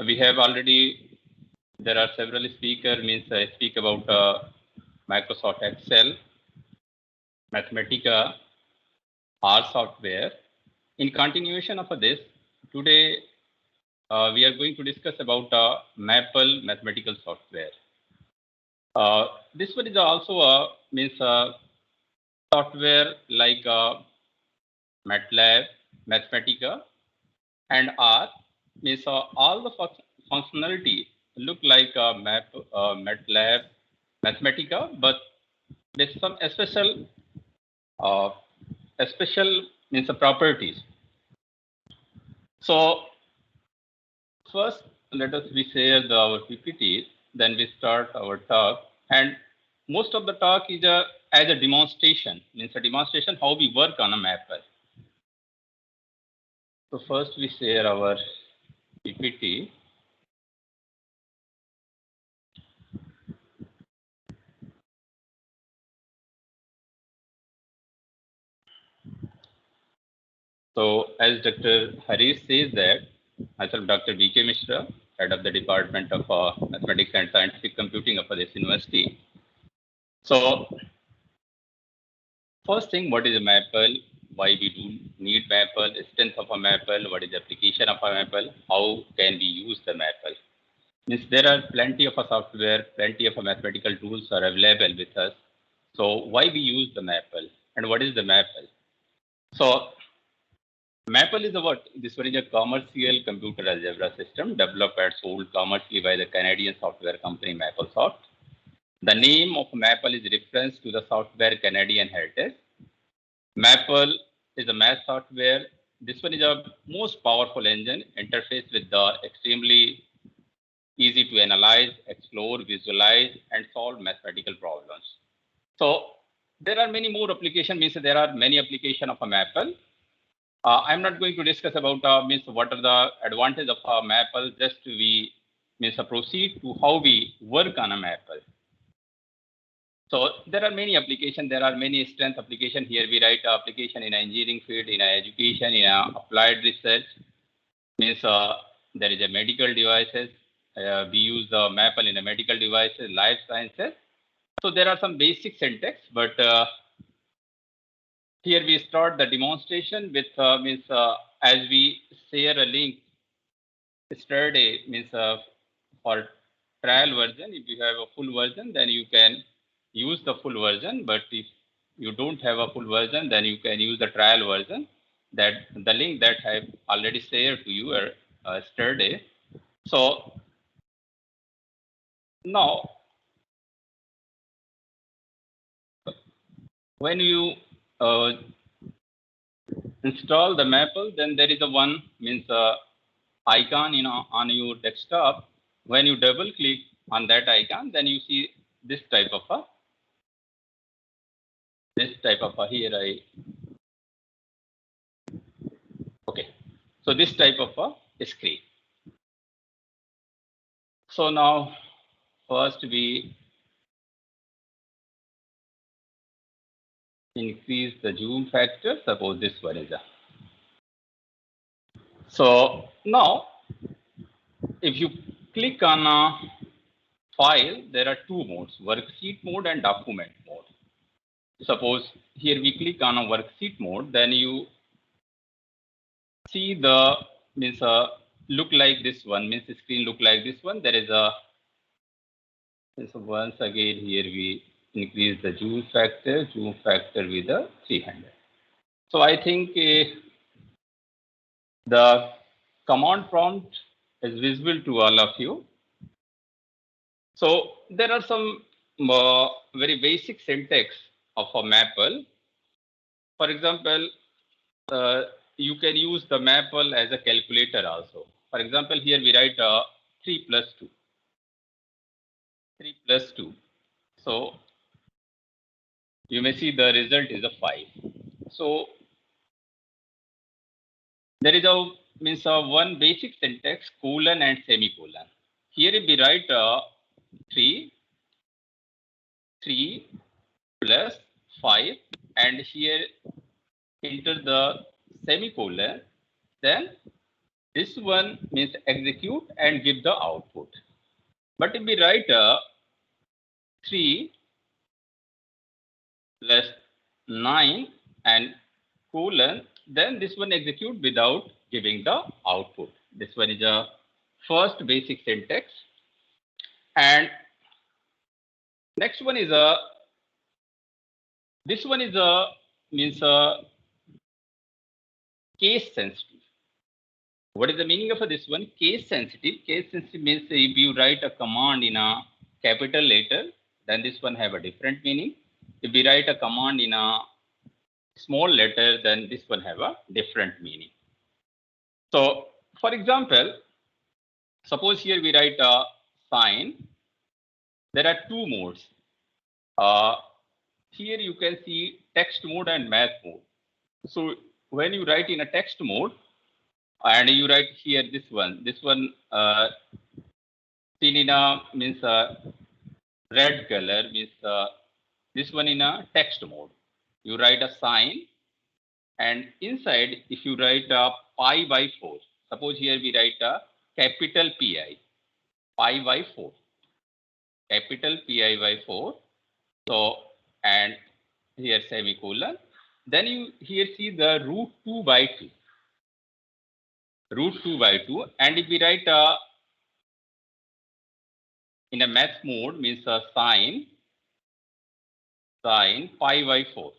we have already, there are several speakers, means I speak about Microsoft Excel, Mathematica, R software. In continuation of this, today we are going to discuss about Maple mathematical software. This one is also a software like MATLAB, Mathematica, and R. Means all the functionality look like MATLAB, Mathematica, but with some uh, special means properties. So first, let us we share our PPT, then we start our talk. And most of the talk is as a demonstration, means a demonstration how we work on a Maple. So first we share our PPT. So as Dr. Harish says that, myself Dr. B.K. Mishra, head of the Department of Mathematics and Scientific Computing of this university. So first thing, what is a Maple? Why we do need Maple? Strength of a Maple? What is the application of a Maple? How can we use the Maple? Means there are plenty of a software, plenty of a mathematical tools are available with us. So why we use the Maple? And what is the Maple? So Maple is a what? This one is a commercial computer algebra system developed and sold commercially by the Canadian software company MapleSoft. The name of Maple is reference to the software Canadian heritage. Maple is a math software. This one is a most powerful engine interface with the extremely easy to analyze, explore, visualize, and solve mathematical problems. So there are many more applications. Means there are many applications of a Maple. I'm not going to discuss about means what are the advantages of a Maple. Just we means proceed to how we work on a Maple. So there are many applications. There are many strength application. Here we write application in engineering field, in education, in applied research. Means there is a medical devices. We use the Maple in a medical devices, life sciences. So there are some basic syntax, but here we start the demonstration with as we share a link yesterday for trial version. If you have a full version, then you can use the full version. But if you don't have a full version, then you can use the trial version. That the link that I have already shared to you yesterday. So now, when you install the Maple, then there is a one icon on your desktop. When you double click on that icon, then you see this type of a here okay. So this type of a screen. So now first we increase the zoom factor. Suppose this one is a. So now if you click on a file, there are two modes: worksheet mode and document mode. Suppose here we click on a worksheet mode, then you see the look like this one, means the screen look like this one. There is a so once again here we increase the zoom factor with a 300. So I think the command prompt is visible to all of you. So there are some very basic syntax of a Maple. For example, you can use the Maple as a calculator also. For example, here we write 3 plus 2. 3 plus 2. So you may see the result is a 5. So there is one basic syntax, colon and semicolon. Here we write 3 plus 5, and here enter the semicolon. Then this one means execute and give the output. But if we write 3 plus 9 and colon, then this one execute without giving the output. This one is a first basic syntax. And next one is this one is means case sensitive. What is the meaning of this one? Case sensitive. Case sensitive means if you write a command in a capital letter, then this one have a different meaning. If we write a command in a small letter, then this one have a different meaning. So, for example, suppose here we write a sign. There are two modes. Here you can see text mode and math mode. So when you write in a text mode and you write here this one seen in a means red color means this one in a text mode. You write a sign and inside if you write a pi by 4. Suppose here we write a capital pi by 4. Capital pi by 4. So and here semicolon. Then you here see the root 2 by 2. Root 2 by 2. And if we write in a math mode means a sign pi by 4.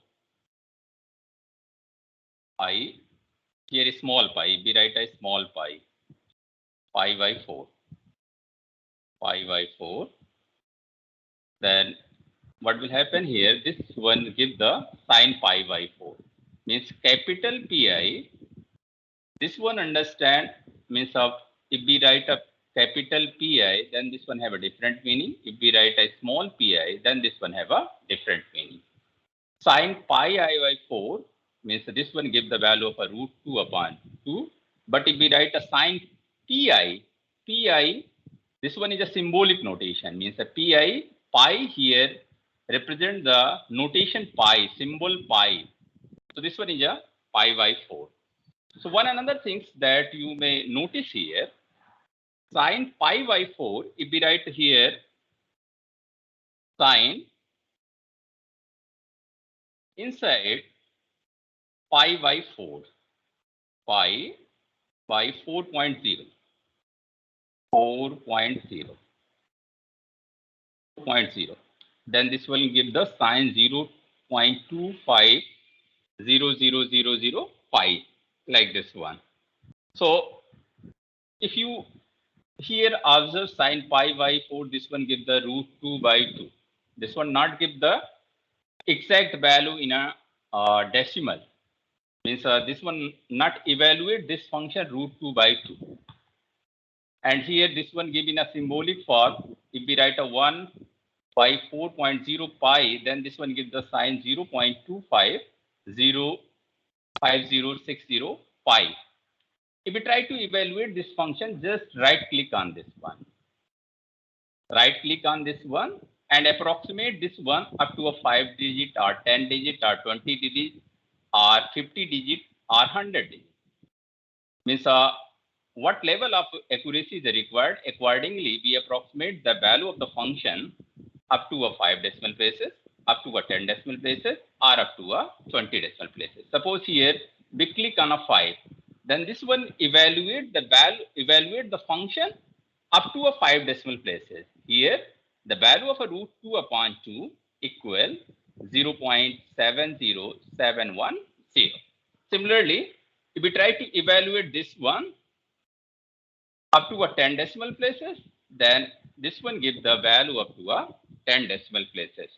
Pi, here is small pi. We write a small pi by 4. Pi by 4. Then what will happen here? This one give the sign pi by 4. Means capital Pi. This one understand means of if we write a capital Pi, then this one have a different meaning. If we write a small pi, then this one have a different meaning. Sin pi I by 4 means this one give the value of a root 2 upon 2. But if we write a sin pi, this one is a symbolic notation. Means a pi here represent the notation pi, symbol pi. So this one is a pi by 4. So one another things that you may notice here, sin pi by 4, if we write here sin inside pi by 4, pi by 4.0, 4.0. Then this will give the sin 0.250000 pi, like this one. So if you here observe sin pi by 4, this one give the root 2 by 2. This one not give the exact value in a decimal. Means this one not evaluate this function root 2 by 2. And here this one given a symbolic form. If we write a 1 by 4.0 pi, then this one gives the sign 0.25005060 pi. If we try to evaluate this function, just right click on this one. Right click on this one and approximate this one up to a 5 digit or 10 digit or 20 digit or 50 digit or 100 digit. Means what level of accuracy is required. Accordingly, we approximate the value of the function up to a 5 decimal places, up to a 10 decimal places, or up to a 20 decimal places. Suppose here we click on a 5, then this one evaluate the function up to a 5 decimal places. Here the value of a root 2 upon 2 equal 0.70710. Similarly, if we try to evaluate this one up to a 10 decimal places, then this one gives the value up to a 10 decimal places.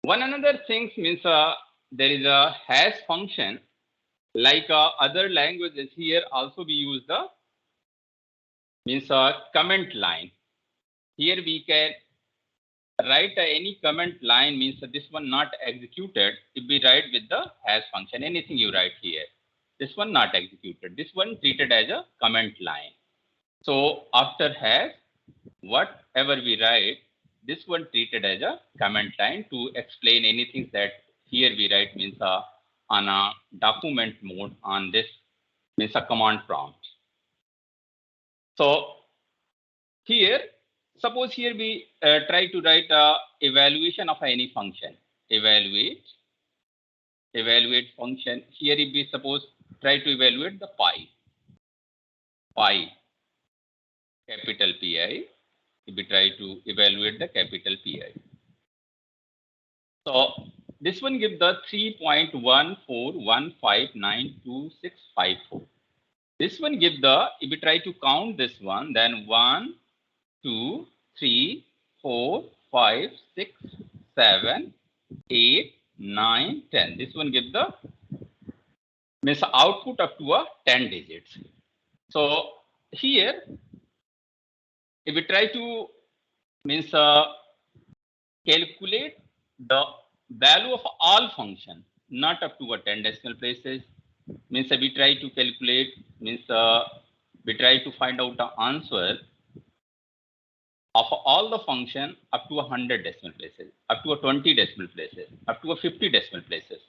One another thing means there is a hash function like other languages. Here also we use the means comment line. Here we can write any comment line, means this one not executed if we write with the hash function. Anything you write here, this one not executed, this one treated as a comment line. So after hash, whatever we write, this one treated as a comment line to explain anything that here we write means on a document mode on this means a command prompt. So here, suppose here we try to write a evaluation of any function. Evaluate function. Here if we suppose try to evaluate the pi, capital Pi. If we try to evaluate the capital Pi. So this one gives the 3.14159264. This one gives the, if we try to count this one, then 1, 2, 3, 4, 5, 6, 7, 8, 9, 10. This one gives the means output up to a 10 digits. So here, if we try to means calculate the value of all function, not up to a 10 decimal places, means we try to calculate, means we try to find out the answer of all the function up to 100 decimal places, up to a 20 decimal places, up to a 50 decimal places.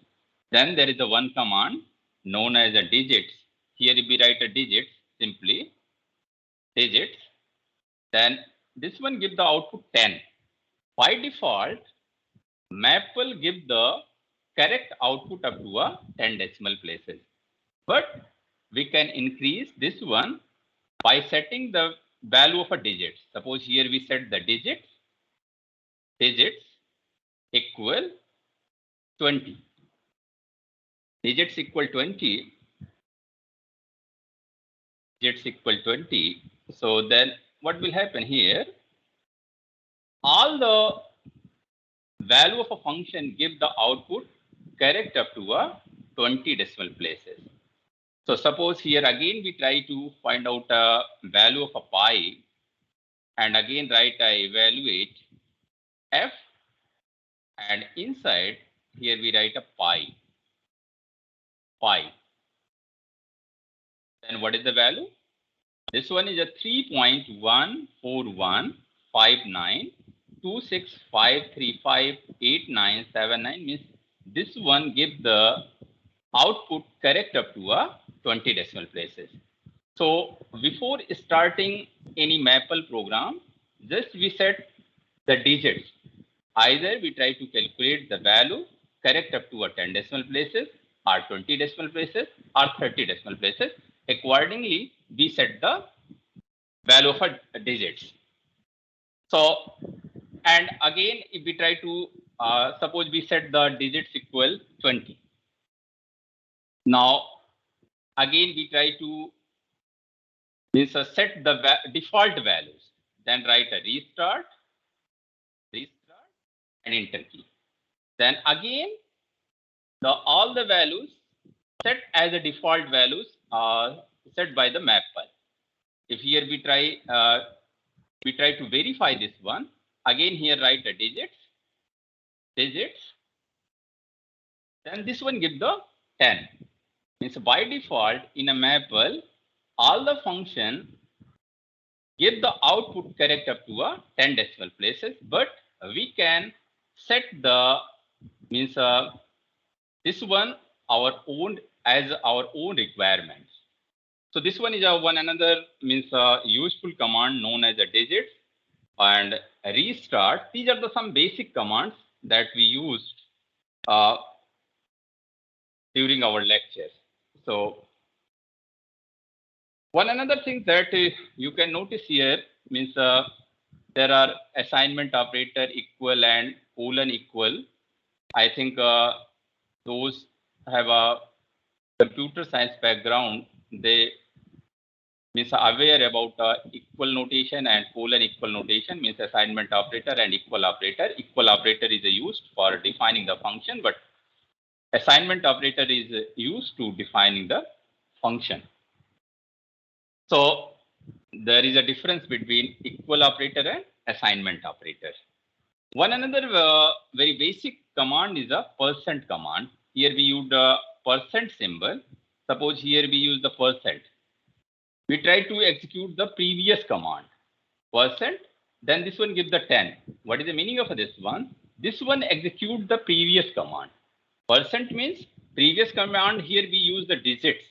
Then there is a one command known as a digits. Here if we write a digits, simply digits, then this one gives the output 10. By default, Maple gives the correct output up to a 10 decimal places. But we can increase this one by setting the value of a digit. Suppose here we set the digits equal 20. Digits equal 20. Digits equal 20. So then what will happen here? All the value of a function give the output correct up to a 20 decimal places. So suppose here again we try to find out a value of a pi and again write a evaluate f, and inside here we write a pi. Then what is the value? This one is a 3.14159265358979, means this one gives the output correct up to a 20 decimal places. So before starting any Maple program, just we set the digits. Either we try to calculate the value correct up to a 10 decimal places, or 20 decimal places, or 30 decimal places. Accordingly, we set the value of a digits. So, and again, if we try to suppose we set the digits equal 20. Now, again, we try to set the default values. Then write a restart, and enter key. Then again, all the values set as a default values are set by the Maple. If here we try to verify this one, again here write the digits, then this one gives the 10. Means by default in a Maple, all the function give the output correct up to a 10 decimal places, but we can set the means this one our own as our own requirements. So this one is one another means useful command known as a digits and restart. These are the some basic commands that we used during our lectures. So one another thing that you can notice here means there are assignment operator equal and colon equal. I think those have a computer science background. They means aware about equal notation and colon equal notation, means assignment operator and equal operator. Equal operator is used for defining the function, but assignment operator is used to defining the function. So there is a difference between equal operator and assignment operator. One another very basic command is a percent command. Here we use the percent symbol. Suppose here we use the percent. We try to execute the previous command, percent, then this one gives the 10. What is the meaning of this one? This one executes the previous command. Percent means previous command, here we use the digits.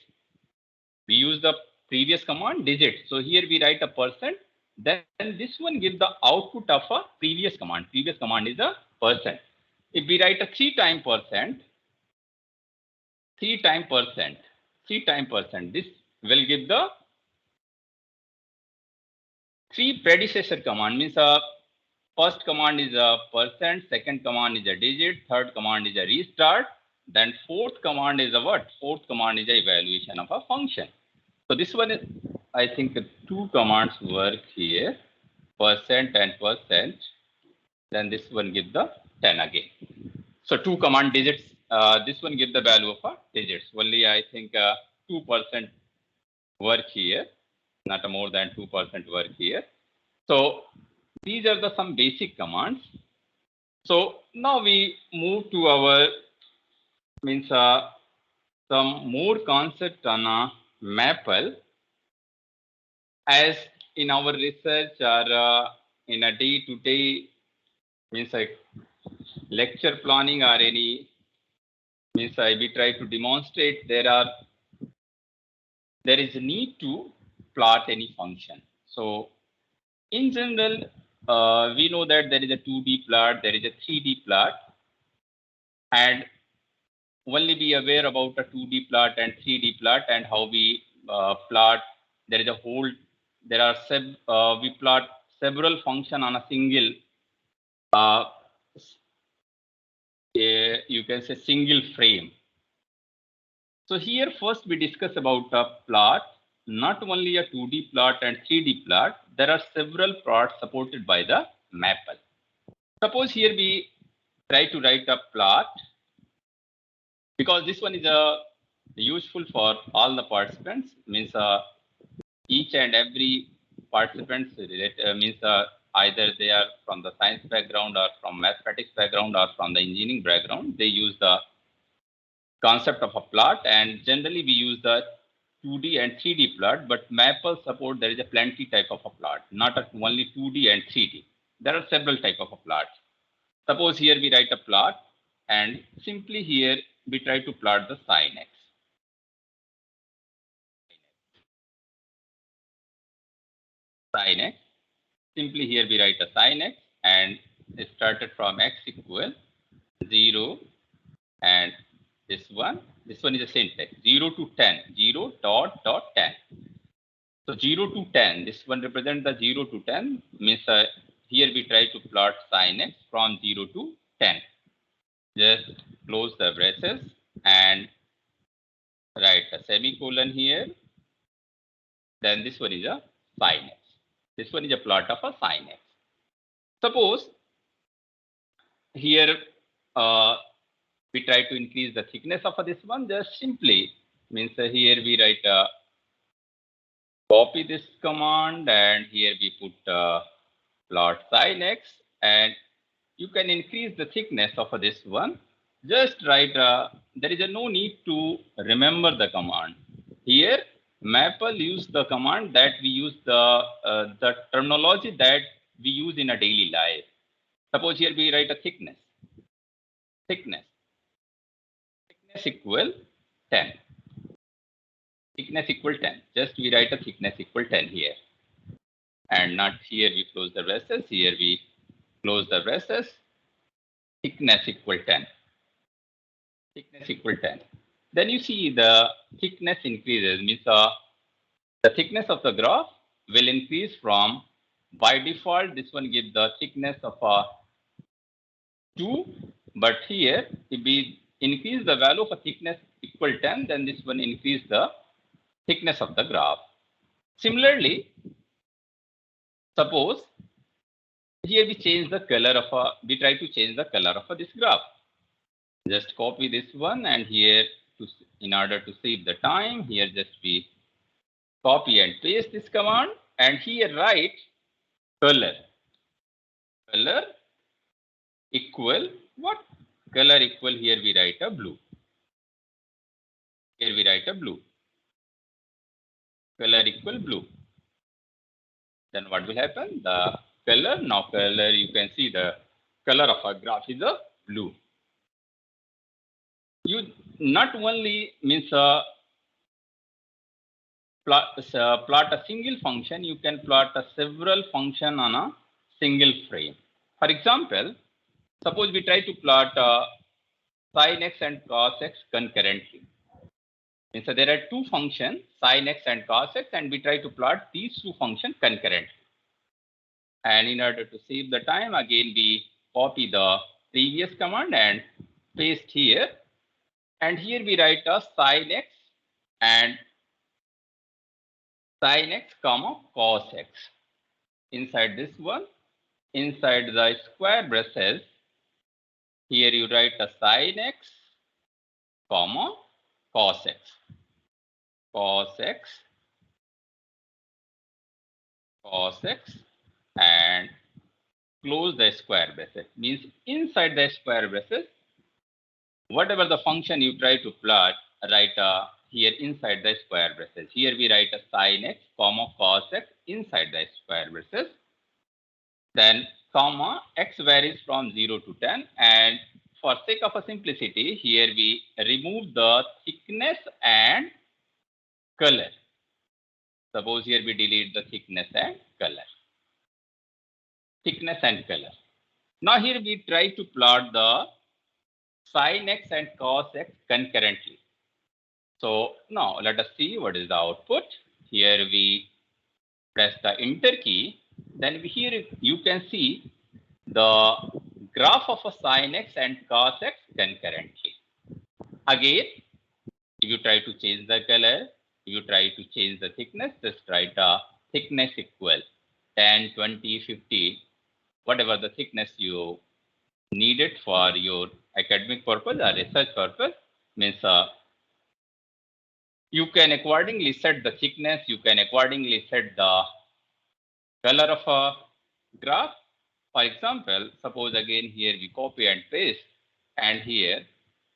We use the previous command digit. So here we write a percent. Then this one gives the output of a previous command. Previous command is a percent. If we write a 3 times percent, 3 times percent, 3 times percent, this will give the 3 predecessor command. Means first command is a percent, second command is a digit, third command is a restart, then fourth command is a what? Fourth command is a evaluation of a function. So this one is, I think, 2 commands work here, percent and percent. Then this one gives the 10 again. So 2 command digits. This one gives the value of a digits. Only I think 2% work here, not more than 2% work here. So these are the some basic commands. So now we move to our some more concept on Maple. As in our research or in a day-to-day like lecture planning or any we try to demonstrate there is a need to plot any function. So in general, we know that there is a 2D plot, there is a 3D plot, and only be aware about a 2D plot and 3D plot and how we plot. There is a whole, there are we plot several function on a single, you can say single frame. So here first we discuss about a plot, not only a 2D plot and 3D plot. There are several plots supported by the Maple. Suppose here we try to write a plot, because this one is useful for all the participants. Means each and every participants either they are from the science background or from mathematics background or from the engineering background. They use the concept of a plot, and generally we use the 2D and 3D plot, but Maple support there is a plenty type of a plot, not only 2D and 3D. There are several type of a plots. Suppose here we write a plot, and simply here we try to plot the sin x. Sin x. Simply here we write a sin x, and it started from x equal 0, and this one is the syntax 0 to 10, 0 dot 10. So 0 to 10, this one represents the 0 to 10, means here we try to plot sin x from 0 to 10. Just close the braces and write a semicolon here. Then this one is a sin x. This one is a plot of a sin x. Suppose here we try to increase the thickness of this one. Just simply means here we write copy this command, and here we put plot sin x, and you can increase the thickness of this one. Just write, there is no need to remember the command. Here Maple use the command that we use the terminology that we use in a daily life. Suppose here we write a thickness equal 10. Thickness equal 10. Just we write a thickness equal 10 here. And not here we close the braces. Here we close the braces. Thickness equal 10. Thickness equal 10. Then you see the thickness increases. Means the thickness of the graph will increase from, by default, this one gives the thickness of 2. But here, if we increase the value of a thickness equal 10, then this one increase the thickness of the graph. Similarly, suppose here we change the color of we try to change the color of this graph. Just copy this one, and here in order to save the time, here just we copy and paste this command, and here write color equal what? Color equal, here we write a blue. Here we write a blue. Color equal blue. Then what will happen? The color, now color, you can see the color of our graph is a blue. You not only means plot a single function, you can plot a several function on a single frame. For example, suppose we try to plot sin x and cos x concurrently. And so there are two functions, sin x and cos x, and we try to plot these two functions concurrently. And in order to save the time, again we copy the previous command and paste here. And here we write a sin x and sin x comma cos x. Inside this one, inside the square braces, here you write a sin x comma cos x. Cos x, cos x, and close the square braces. Means inside the square braces, whatever the function you try to plot, write here inside the square braces. Here we write a sin x comma cos x inside the square braces. Then comma x varies from 0 to 10, and for sake of a simplicity, here we remove the thickness and color. Suppose here we delete the thickness and color. Thickness and color. Now here we try to plot the sin x and cos x concurrently. So now let us see what is the output. Here we press the enter key. Then here you can see the graph of a sin x and cos x concurrently. Again, if you try to change the color, you try to change the thickness, just write a thickness equal 10, 20, 50, whatever the thickness you need it for your academic purpose or research purpose. Means you can accordingly set the thickness, you can accordingly set the color of a graph. For example, suppose again here we copy and paste, and here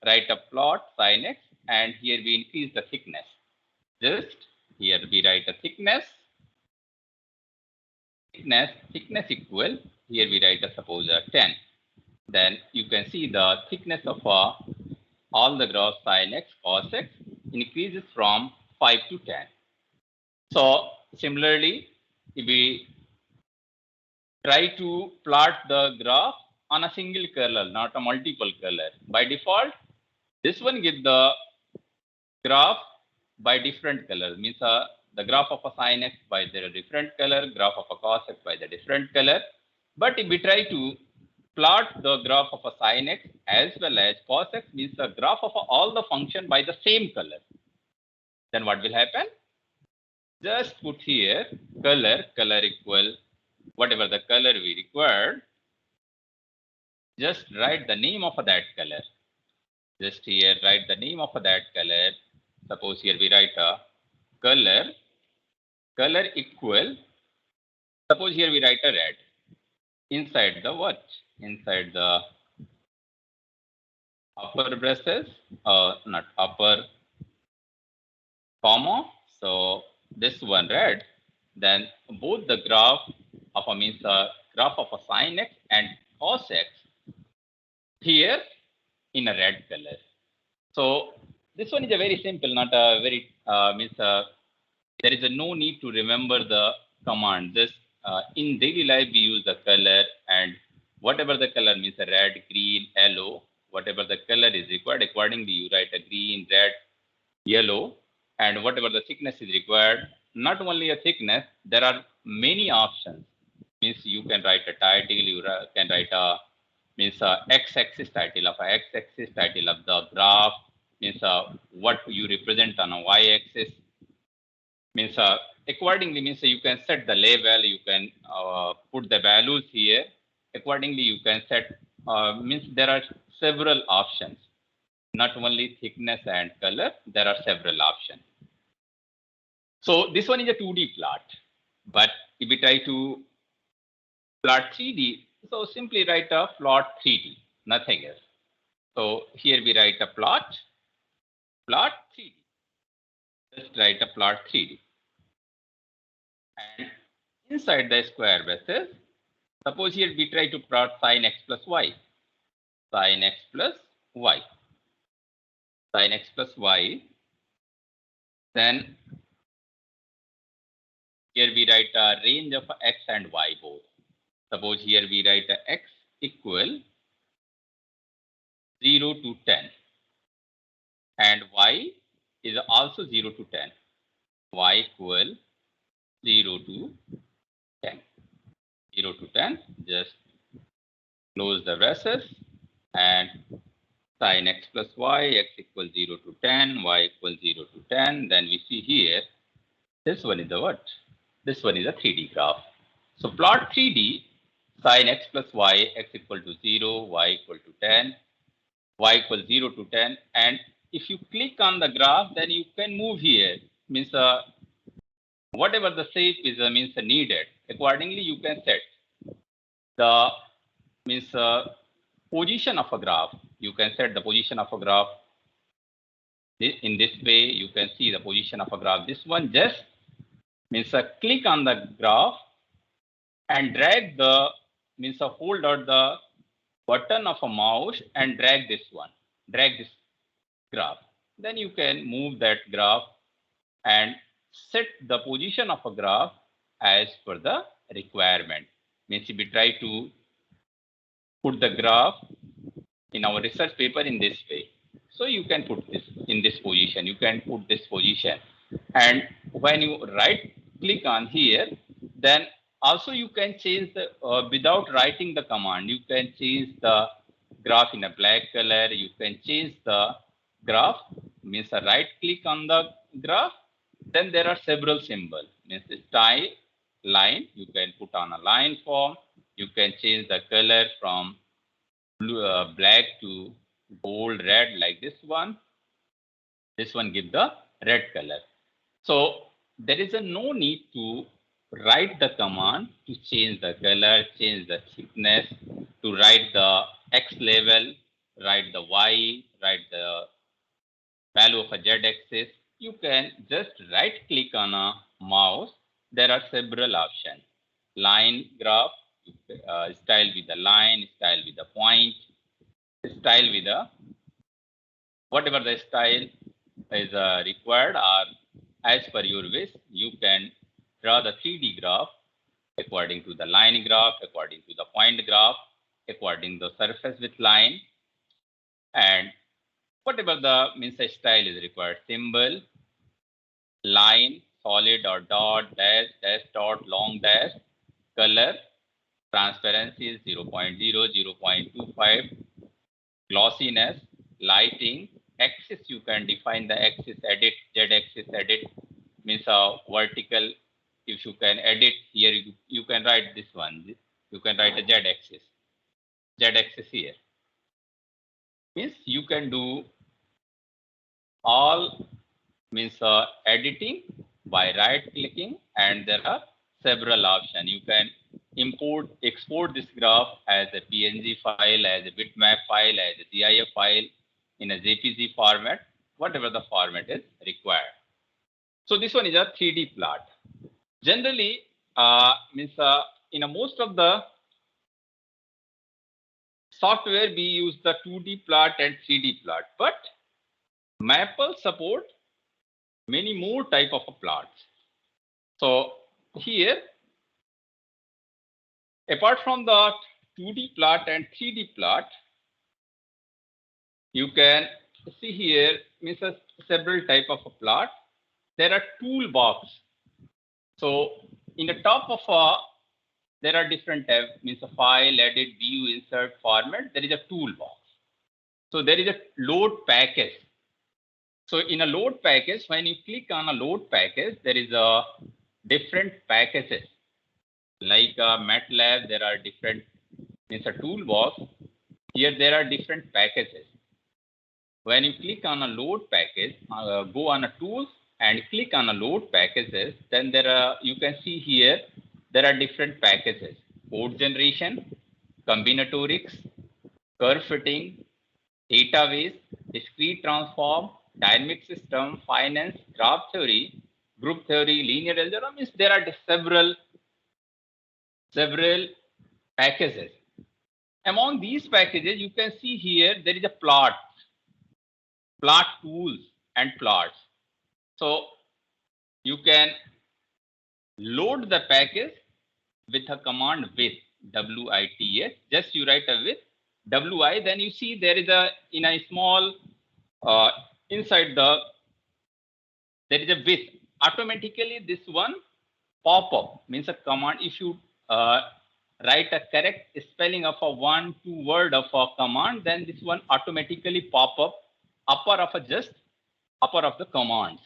write a plot sin x, and here we increase the thickness. Just here we write a thickness equal, here we write a suppose a 10. Then you can see the thickness of all the graphs sin x cos x increases from 5 to 10. So similarly, if we try to plot the graph on a single color, not a multiple color, by default, this one gives the graph by different colors. Means the graph of a sin x by the different color, graph of a cos x by the different color. But if we try to plot the graph of a sin x as well as cos x, means the graph of all the function by the same color, then what will happen? Just put here color equal whatever the color we required. Just write the name of that color. Just here write the name of that color. Suppose here we write a color equal. Suppose here we write a red. Inside the what? Inside the upper braces, not upper comma. So this one red. Then both the graph of a means graph of a sin x and cos x here in a red color. So this one is a very simple, not a very there is no need to remember the command. Just in daily life we use the color, and whatever the color means red, green, yellow, whatever the color is required, accordingly you write a green, red, yellow, and whatever the thickness is required. Not only a thickness, there are many options. Means you can write a title, you can write a means x-axis title of a x-axis title of the graph, means what you represent on a y-axis. Means accordingly, means you can set the label, you can put the values here. Accordingly, you can set means there are several options. Not only thickness and color, there are several options. So this one is a 2D plot, but if we try to plot 3D, so simply write a plot 3D, nothing else. So here we write a plot 3D. Just write a plot 3D. And inside the square braces, suppose here we try to plot sin x plus y. Sin x plus y. Sin x plus y. Then here we write a range of x and y both. Suppose here we write x equal 0 to 10 and y is also 0 to 10. Y equal 0 to 10. 0 to 10, just close the braces and sin x plus y, x equals 0 to 10, y equals 0 to 10. Then we see here, this one is the what? This one is a 3D graph. So plot 3D sin x plus y, x equal to 0, y equal to 10, y equals 0 to 10. And if you click on the graph, then you can move here. Means whatever the shape is means needed. Accordingly, you can set the means position of a graph. You can set the position of a graph. In this way, you can see the position of a graph. This one just means click on the graph and drag the means hold out the button of a mouse and drag this one, drag this graph. Then you can move that graph and set the position of a graph as per the requirement. Means if we try to put the graph in our research paper in this way. So you can put this in this position, you can put this position. And when you right click on here, then also you can change the, without writing the command, you can change the graph in a black color, you can change the graph, means a right click on the graph, then there are several symbols, means the style, line, you can put on a line form, you can change the color from blue, black to gold red like this one. This one give the red color. So there is no need to write the command to change the color, change the thickness, to write the x level, write the y, write the value of a z-axis. You can just right click on a mouse. There are several options. Line graph, style with the line, style with the point, style with the whatever the style is required, or as per your wish, you can draw the 3D graph according to the line graph, according to the point graph, according to the surface with line, and whatever the means style is required, symbol, line, solid or dot, dash, dash, dot, long dash, color, transparency is 0.0, 0.25, glossiness, lighting, axis, you can define the axis, edit, z-axis, edit, means vertical, if you can edit here, you can write this one, you can write a z-axis, z-axis here. Means you can do all means editing by right clicking, and there are several options. You can import, export this graph as a PNG file, as a bitmap file, as a GIF file, in a JPG format, whatever the format is required. So this one is a 3D plot. Generally, means in a most of the software we use the 2D plot and 3D plot, but Maple support many more type of plots. So here, apart from the 2D plot and 3D plot, you can see here means several type of a plot. There are toolbox. So in the top of there are different tabs, means a file, edit, view, insert, format. There is a toolbox. So there is a load package. So in a load package, when you click on a load package, there is a different packages. Like MATLAB, there are different, means a toolbox. Here there are different packages. When you click on a load package, go on a tools and click on a load packages, then there are, you can see here, there are different packages: code generation, combinatorics, curve fitting, database, discrete transform, dynamic system, finance, graph theory, group theory, linear algebra. Means there are several packages. Among these packages, you can see here there is a plot tools and plots. So you can load the package with a command with WITS. Just you write a with WI, then you see there is a in a small inside there is a with. Automatically this one pop up means a command. If you write a correct spelling of a 1-2 word of a command, then this one automatically pop up upper of a just upper of the commands.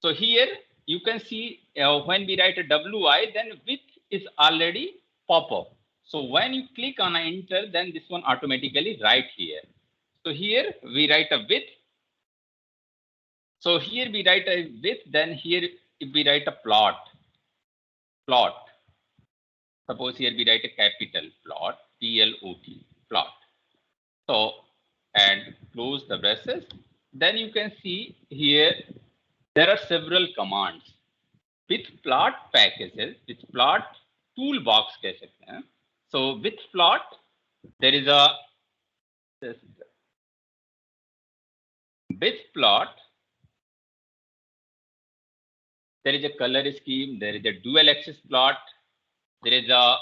So here you can see when we write a WI, then with is already pop up. So when you click on enter, then this one automatically write here. So here we write a with. So here we write a with, then here we write a plot. Suppose here we write a capital plot, PLOT, plot. So, and close the braces. Then you can see here there are several commands with plot packages, with plot toolbox कह सकते हैं. So with plot there is a with plot there is a color scheme, there is a dual axis plot, there is a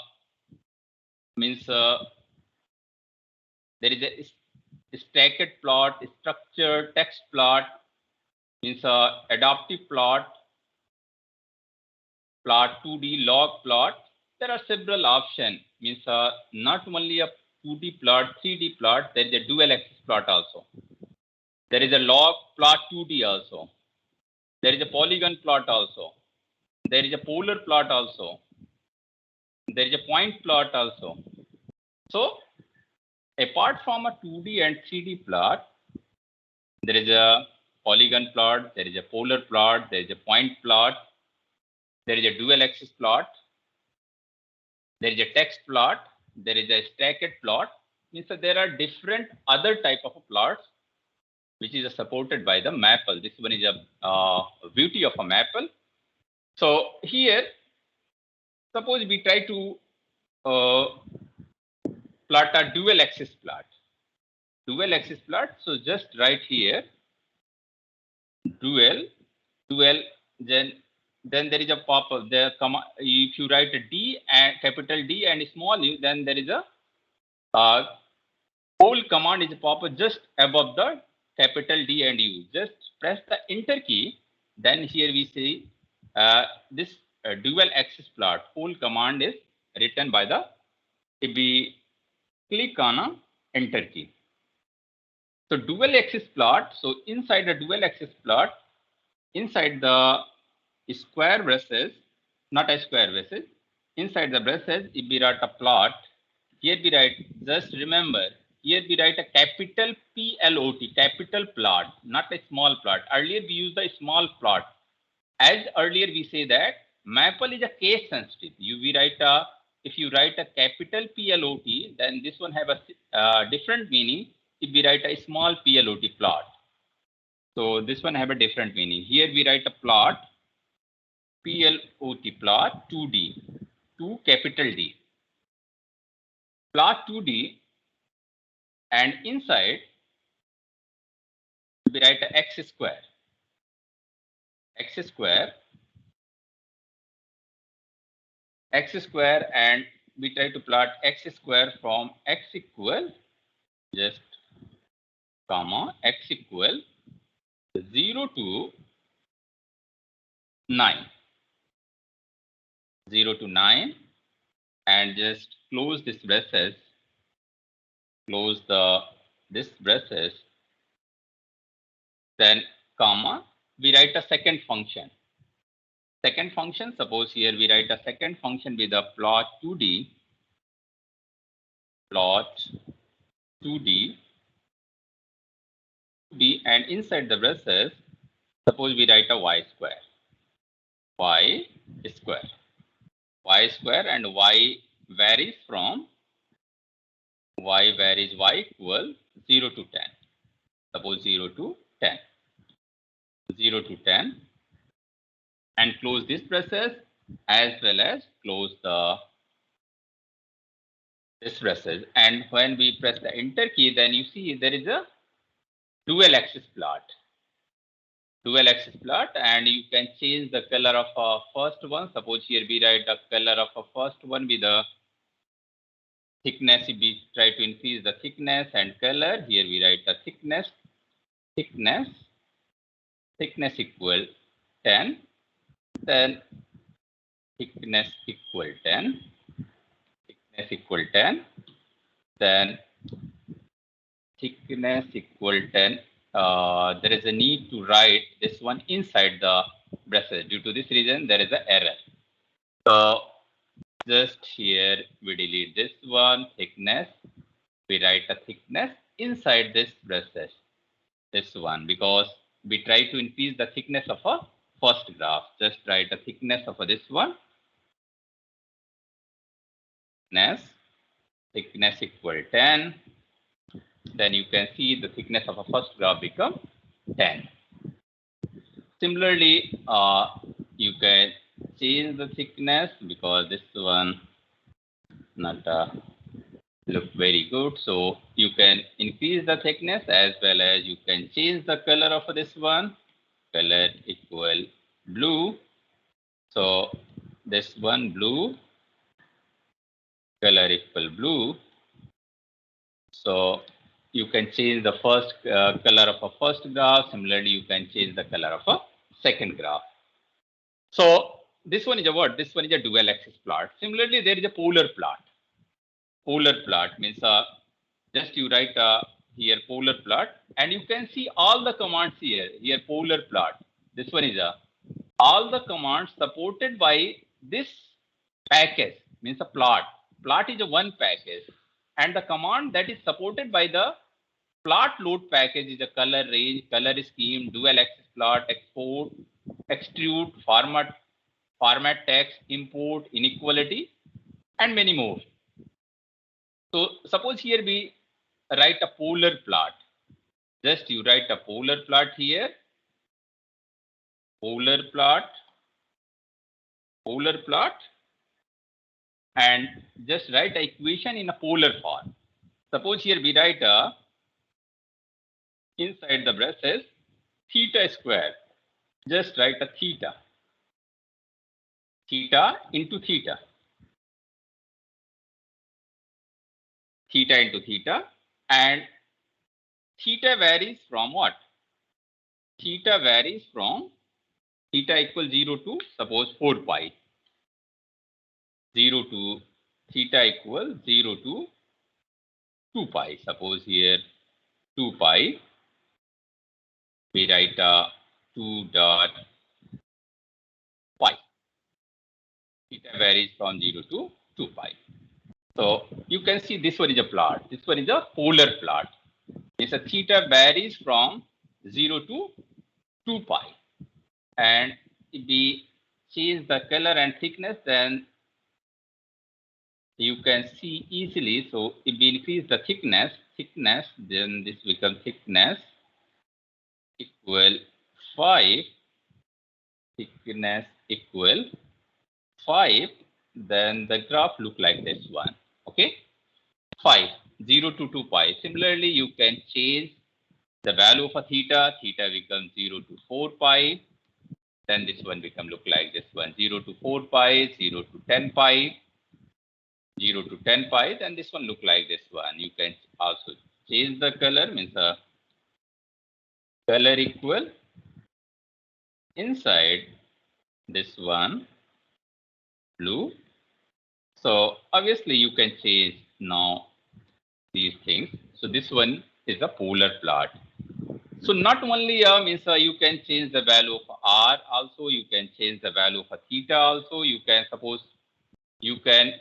means there is a stacked plot, structured text plot, means adaptive plot, plot 2D log plot. There are several options, means not only a 2D plot, 3D plot, there is a dual axis plot also. There is a log plot 2D also. There is a polygon plot also. There is a polar plot also. There is a point plot also. So apart from a 2D and 3D plot, there is a polygon plot, there is a polar plot, there is a point plot, there is a dual axis plot, there is a text plot, there is a stacked plot. Means that there are different other type of plots which is supported by the Maple. This one is a beauty of a Maple. So here, suppose we try to plot a dual axis plot. Dual axis plot. So just write here dual, then there is a pop up. The comma, if you write a D and capital D and small u, then there is a whole command is pop up just above the capital D and U. Just press the enter key. Then here we see this dual axis plot. Whole command is written by the. If we click on a enter key. So dual axis plot. So inside the dual axis plot, inside the square braces, not a square braces, inside the braces, if we write a plot, here we write, just remember, here we write a capital PLOT, capital plot, not a small plot. Earlier we used the small plot. As earlier we say that Maple is a case sensitive. We write a, if you write a capital PLOT, then this one have a different meaning if we write a small PLOT plot. So this one have a different meaning. Here we write a plot, PLOT plot 2D, 2 capital D. Plot 2D, and inside we write a x square. X square, and we try to plot x square from x equal, just comma, x equal 0 to 9. 0 to 9, and just close this braces, close this braces, then comma, we write a second function. Second function, suppose here we write a second function with a plot 2D, and inside the braces, suppose we write a y square, and y varies y equal 0 to 10. Suppose 0 to 10. 0 to 10. And close this braces as well as close this braces. And when we press the enter key, then you see there is a dual axis plot. dual axis plot, and you can change the color of first one. Suppose here we write the color of a first one with the thickness. We try to increase the thickness and color. Here we write the thickness equal 10, then thickness equal 10, then thickness equal 10. There is a need to write this one inside the braces. Due to this reason, there is an error. So just here we delete this one, thickness. We write a thickness inside this braces, this one, because we try to increase the thickness of a first graph. Just write the thickness of this one. Thickness equal 10. Then you can see the thickness of a first graph become 10. Similarly, you can change the thickness because this one not look very good. So you can increase the thickness as well as you can change the color of this one. Color equal blue. So this one blue, color equal blue. So you can change the first color of a first graph. Similarly, you can change the color of a second graph. So this one is a what? This one is a dual axis plot. Similarly, there is a polar plot. Polar plot means just you write here polar plot, and you can see all the commands here. Here polar plot. This one is a all the commands supported by this package means a plot. Plot is a one package, and the command that is supported by the plot load package is a color range, color scheme, dual axis plot, export, extrude, format text, import, inequality, and many more. So suppose here we write a polar plot. Just you write a polar plot here. Polar plot, and just write a equation in a polar form. Suppose here we write a inside the braces theta square. Just write a theta into theta into theta, and theta varies from what? Theta varies from theta equals 0 to suppose 4 pi. 0 to theta equals 0 to 2 pi. Suppose here 2 pi. We write 2 dot pi. Theta varies from 0 to 2 pi. So you can see this one is a plot. This one is a polar plot. It's a theta varies from 0 to 2 pi. And if we change the color and thickness, then you can see easily. So if we increase the thickness, then this becomes thickness equal 5. Thickness equal 5. Then the graph look like this one. Okay, 5, 0 to 2 pi. Similarly, you can change the value of a theta. Theta becomes 0 to 4 pi. Then this one become look like this one, 0 to 4 pi, 0 to 10 pi, 0 to 10 pi. Then this one look like this one. You can also change the color, means color equal inside this one blue. So obviously you can change now these things. So this one is a polar plot. So not only means you can change the value of r, also you can change the value of a theta. Also you can suppose you can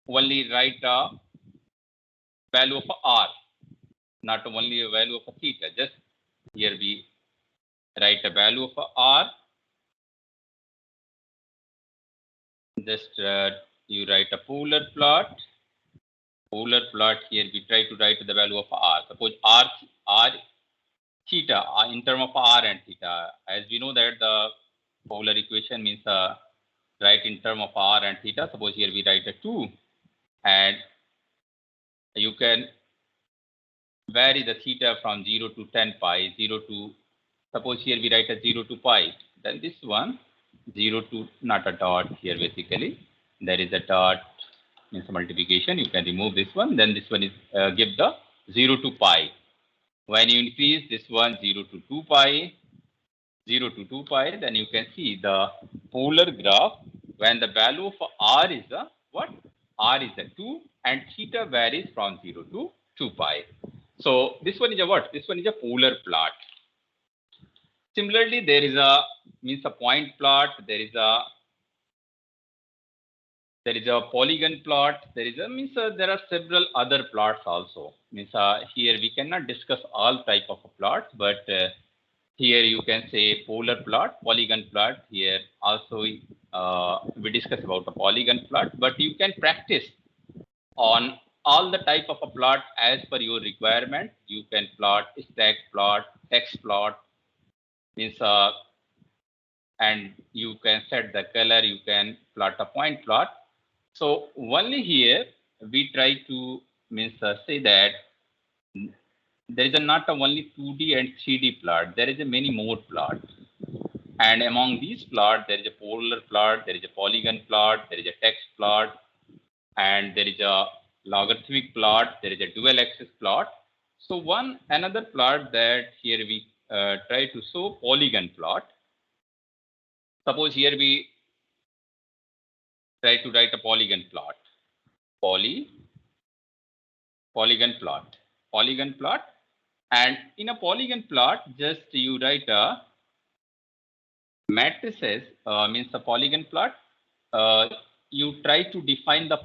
only write a value of r, not only a value of a theta. Just here we write a value of a r. Just you write a polar plot. Polar plot here we try to write the value of r. Suppose r theta in terms of r and theta. As we know that the polar equation means write in terms of r and theta. Suppose here we write a 2, and you can vary the theta from 0 to 10 pi, 0 to Suppose here we write a 0 to pi. Then this one 0 to, not a dot here basically. There is a dot means multiplication. You can remove this one. Then this one is give the 0 to pi. When you increase this one 0 to 2 pi, 0 to 2 pi, then you can see the polar graph when the value of r is a what? R is a 2 and theta varies from 0 to 2 pi. So this one is a what? This one is a polar plot. Similarly, there is a means a point plot. There is a polygon plot. There is a means there are several other plots also. Means here we cannot discuss all type of plots, but here you can say polar plot, polygon plot. Here also we discuss about a polygon plot, but you can practice on all the type of a plot as per your requirement. You can plot stack plot, text plot, means and you can set the color. You can plot a point plot. So only here we try to means say that there is a not a only 2D and 3D plot. There is a many more plots. And among these plots, there is a polar plot, there is a polygon plot, there is a text plot, and there is a logarithmic plot, there is a dual axis plot. So another plot that here we try to show polygon plot. Suppose here we try to write a polygon plot. Polygon plot. And in a polygon plot, just you write a matrices, means a polygon plot. You try to define the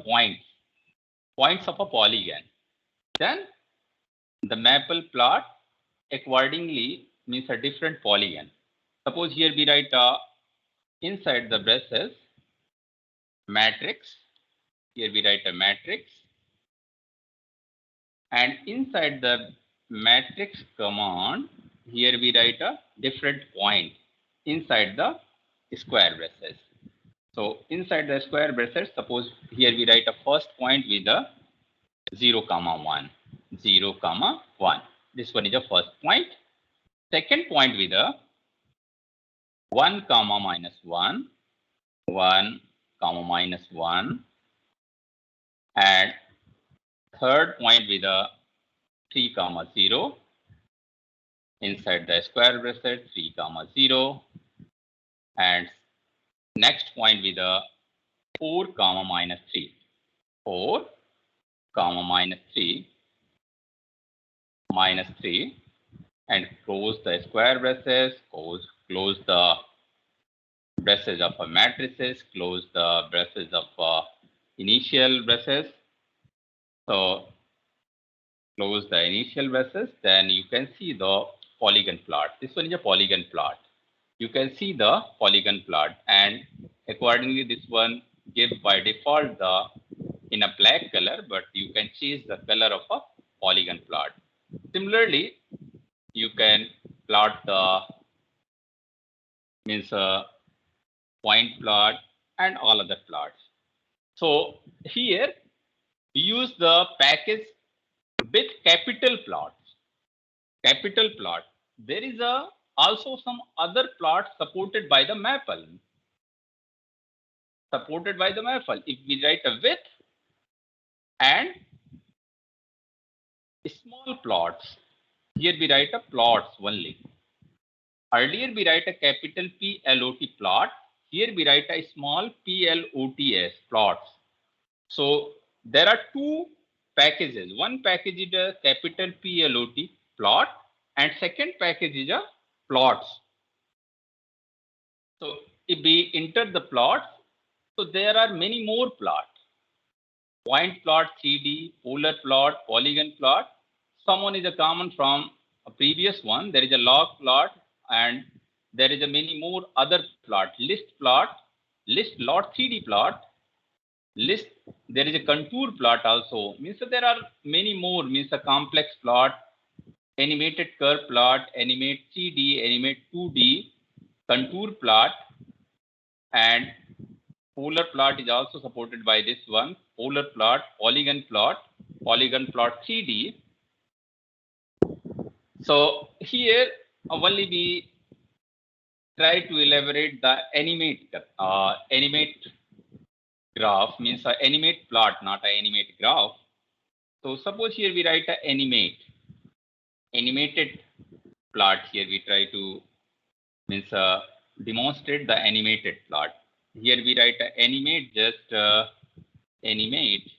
points of a polygon. Then the maple plot accordingly means a different polygon. Suppose here we write inside the braces matrix. Here we write a matrix. And inside the matrix command, here we write a different point inside the square braces. So inside the square braces, suppose here we write a first point with a 0, 1. This one is the first point. Second point with a 1, minus 1, 1, minus 1, and third point with a 3, 0 inside the square bracket 3, 0, and next point with a 4, minus 3, 4, minus 3, and close the square braces, close the braces of matrices, close the braces of initial braces. So close the initial braces, then you can see the polygon plot. This one is a polygon plot. You can see the polygon plot, and accordingly this one gives by default the in a black color, but you can change the color of a polygon plot. Similarly, you can plot the means point plot and all other plots. So here we use the package with capital plots. Capital plot. There is also some other plots supported by the Maple. If we write a width and small plots, here we write a plots only. Earlier we write a capital PLOT plot. Here we write a small PLOTS plots. So there are two packages. One package is a capital PLOT plot, and second package is a plots. So if we enter the plots, so there are many more plots. Point plot, 3D, polar plot, polygon plot. Someone is a common from a previous one. There is a log plot, and there is a many more other plot. List plot, list lot 3D plot, list. There is a contour plot also. Means there are many more. Means a complex plot, animated curve plot, animate 3D, animate 2D, contour plot, and polar plot is also supported by this one. Polar plot, polygon plot 3D. So here only we try to elaborate the animate graph, means animate plot, not a animate graph. So suppose here we write a animated plot. Here we try to means demonstrate the animated plot. Here we write animate, just animate,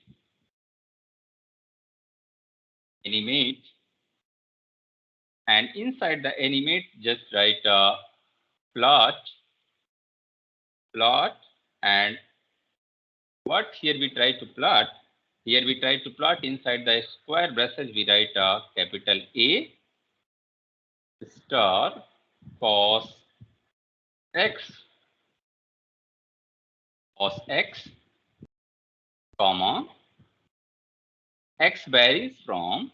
and inside the animate just write plot, and what here we try to plot. Here we try to plot inside the square braces. We write capital A star cos x, comma, x varies from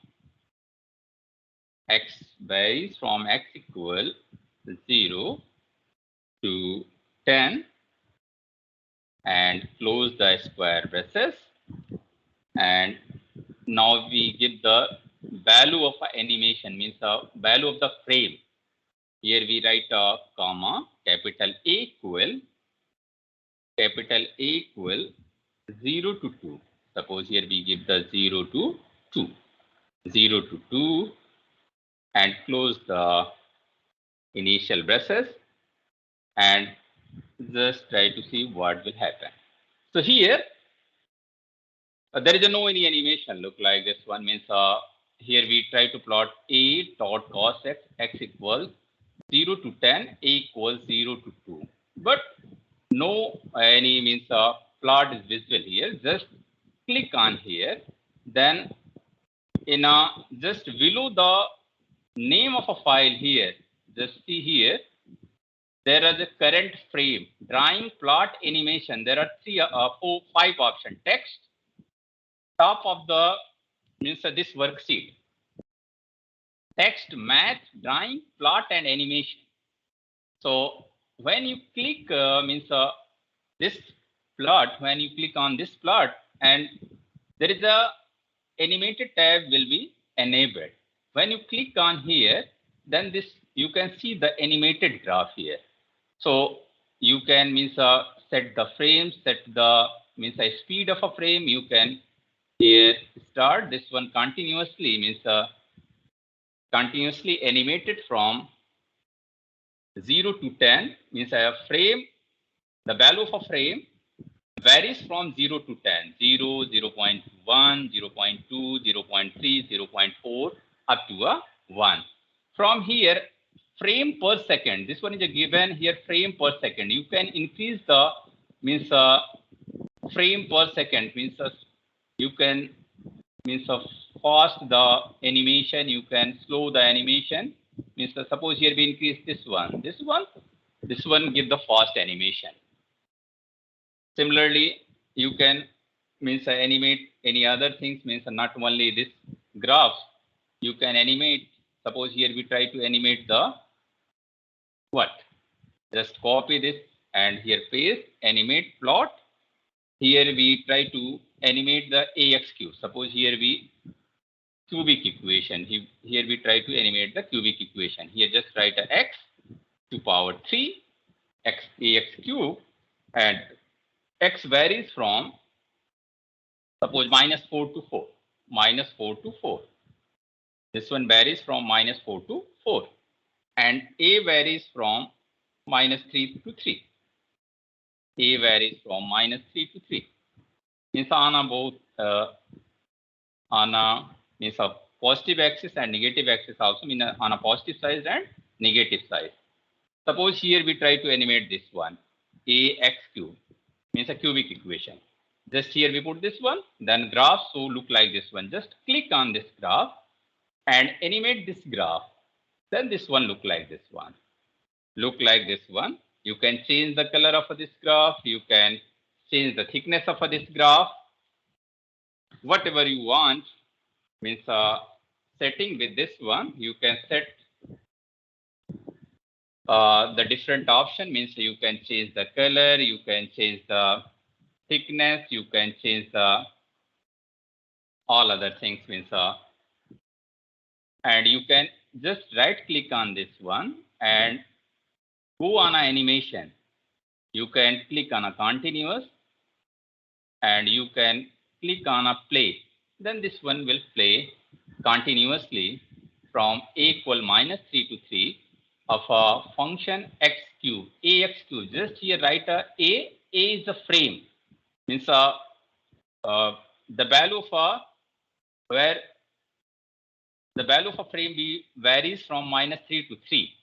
x equal 0 to 10, and close the square braces. And now we give the value of animation, means the value of the frame. Here we write a comma, capital A equal 0 to 2. Suppose here we give the 0 to 2. 0 to 2, and close the initial braces, and just try to see what will happen. So here there is no any animation look like this one, means here we try to plot a dot cos x equals 0 to 10, a equals 0 to 2, but no any means plot is visible here. Just click on here, then in just below the name of a file here, just see here, there is a current frame, drawing, plot, animation. There are 5 options. Text, top of the means this worksheet. Text, math, drawing, plot, and animation. So when you click this plot, when you click on this plot, and there is a animated tab will be enabled. When you click on here, then this you can see the animated graph here. So you can set the frame, set the speed of a frame. You can here start this one continuously, continuously animated from 0 to 10, means a frame, the value of a frame varies from 0 to 10, 0, 0 0.1, 0 0.2, 0 0.3, 0 0.4, up to a 1. From here, frame per second, this one is a given here, frame per second. You can increase the frame per second, you can fast the animation, you can slow the animation. Suppose here we increase this one give the fast animation. Similarly, you can animate any other things, not only this graphs. You can animate. Suppose here we try to animate the what? Just copy this and here paste, animate plot. Here we try to animate the AX cube. Suppose here we cubic equation. Here we try to animate the cubic equation. Here just write a x to power 3 x AX cube, and x varies from suppose -4 to 4. -4 to 4. This one varies from -4 to 4. And a varies from -3 to 3. A varies from -3 to 3. Means on a both on a positive axis and negative axis also, on a positive side and negative side. Suppose here we try to animate this one, AX cube, means a cubic equation. Just here we put this one, then graph so look like this one. Just click on this graph and animate this graph. Then this one look like this one. You can change the color of this graph. You can change the thickness of this graph. Whatever you want, setting with this one, you can set the different option, you can change the color, you can change the thickness, you can change the all other things, and you can just right click on this one and go on an animation, you can click on a continuous and you can click on a play. Then this one will play continuously from a equal -3 to 3 of a function x cube, ax cube. Just here write a is the frame. Means the value of where the value of a frame varies from -3 to 3.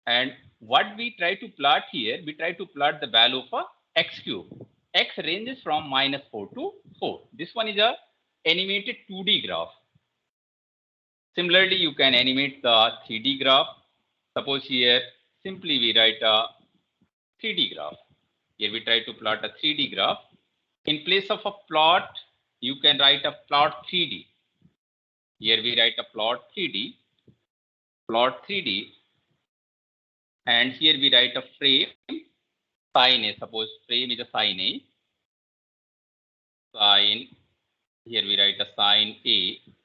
And what we try to plot here, we try to plot the value of a x cube. X ranges from -4 to 4. This one is a animated 2D graph. Similarly, you can animate the 3D graph. Suppose here, simply we write a 3D graph. Here we try to plot a 3D graph. In place of a plot, you can write a plot 3D. Here we write a plot 3D, and here we write a frame, sin A. Suppose frame is a sin A. Sin, here we write a sin A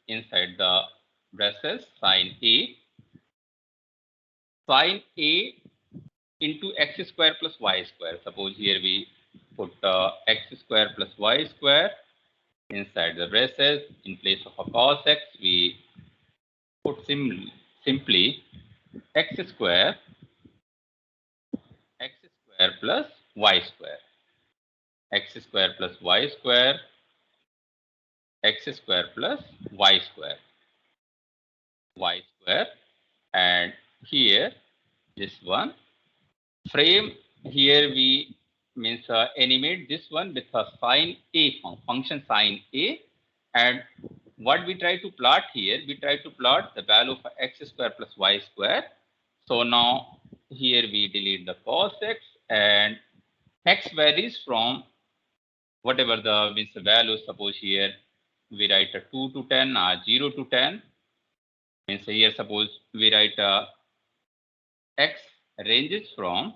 inside the braces, sin A. Sin A into x square plus y square. Suppose here we put x square plus y square inside the braces. In place of a cos x, we put simply x square plus y square. X square plus y square, x square plus y square, and here this one frame, here we means animate this one with a sin A function sin A, and what we try to plot here, we try to plot the value of x square plus y square. So now here we delete the cos x, and x varies from whatever the means the value. Suppose here we write a 2 to 10 or 0 to 10. Means here suppose we write x ranges from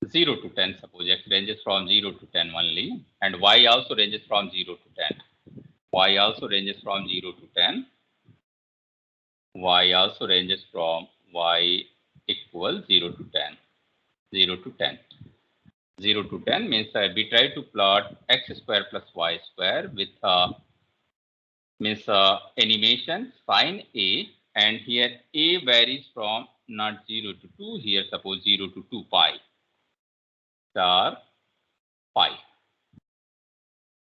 0 to 10. Suppose x ranges from 0 to 10 only, and y also ranges from 0 to 10. Y also ranges from 0 to 10. Y also ranges from y equals 0 to 10. 0 to 10. 0 to 10 means we try to plot x square plus y square with animation sin A, and here A varies from not 0 to 2, here suppose 0 to 2 pi star pi.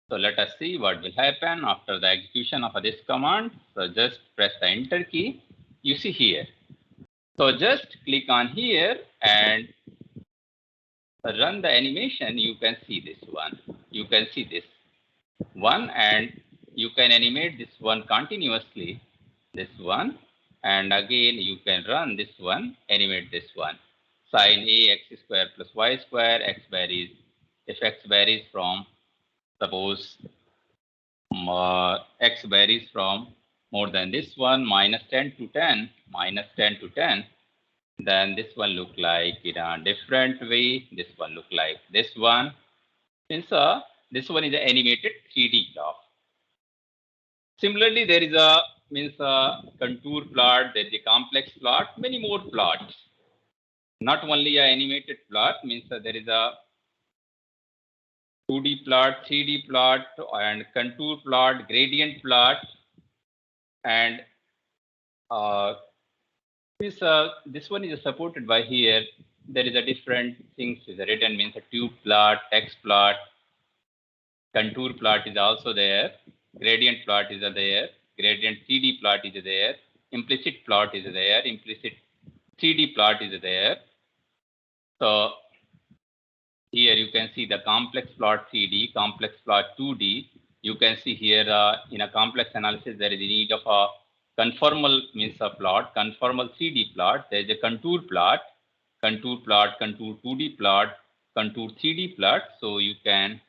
So let us see what will happen after the execution of this command. So just press the enter key. You see here. So just click on here and run the animation. You can see this one. You can see this one, and you can animate this one continuously. This one, and again you can run this one, animate this one. Sin A x square plus y square, x varies. If x varies from, suppose x varies from more than this one, -10 to 10, then this one look like in a different way. This one look like this one. Since this one is an animated 3D graph. Similarly, there is a contour plot, there is a complex plot, many more plots. Not only an animated plot, there is a 2D plot, 3D plot, and contour plot, gradient plot, and this one is supported by here. There is a different things is written, a tube plot, text plot, contour plot is also there, gradient plot is there, gradient 3D plot is there, implicit plot is there, implicit 3D plot is there. So here you can see the complex plot 3D, complex plot 2D. You can see here in a complex analysis there is a need of a conformal plot, conformal 3D plot. There is a contour plot, contour 2D plot, contour 3D plot. So you can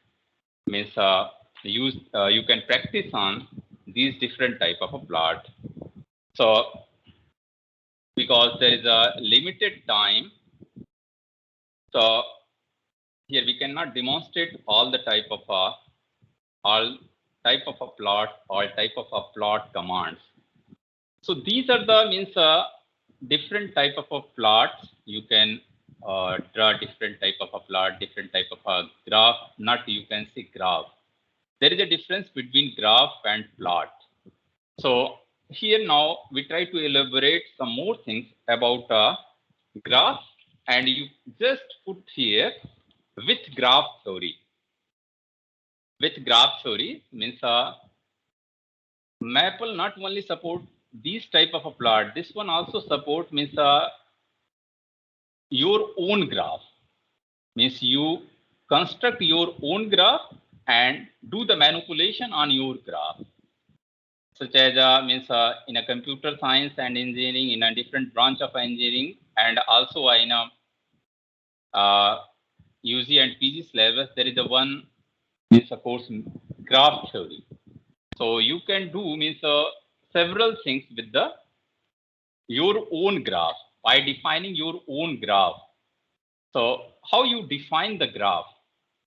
you can practice on these different type of a plot. So because there is a limited time, so here we cannot demonstrate all type of plot commands. So these are the different type of a plots. You can draw different type of a plot, different type of a graph. Not you can see graph. There is a difference between graph and plot. So here now we try to elaborate some more things about a graph, and you just put here with graph theory. With graph theory means Maple not only support these type of a plot, this one also support means your own graph. Means you construct your own graph and do the manipulation on your graph. Such as means in a computer science and engineering, in a different branch of engineering, and also in a UG and PG syllabus, there is a one means of course graph theory. So you can do means several things with the your own graph by defining your own graph. So how you define the graph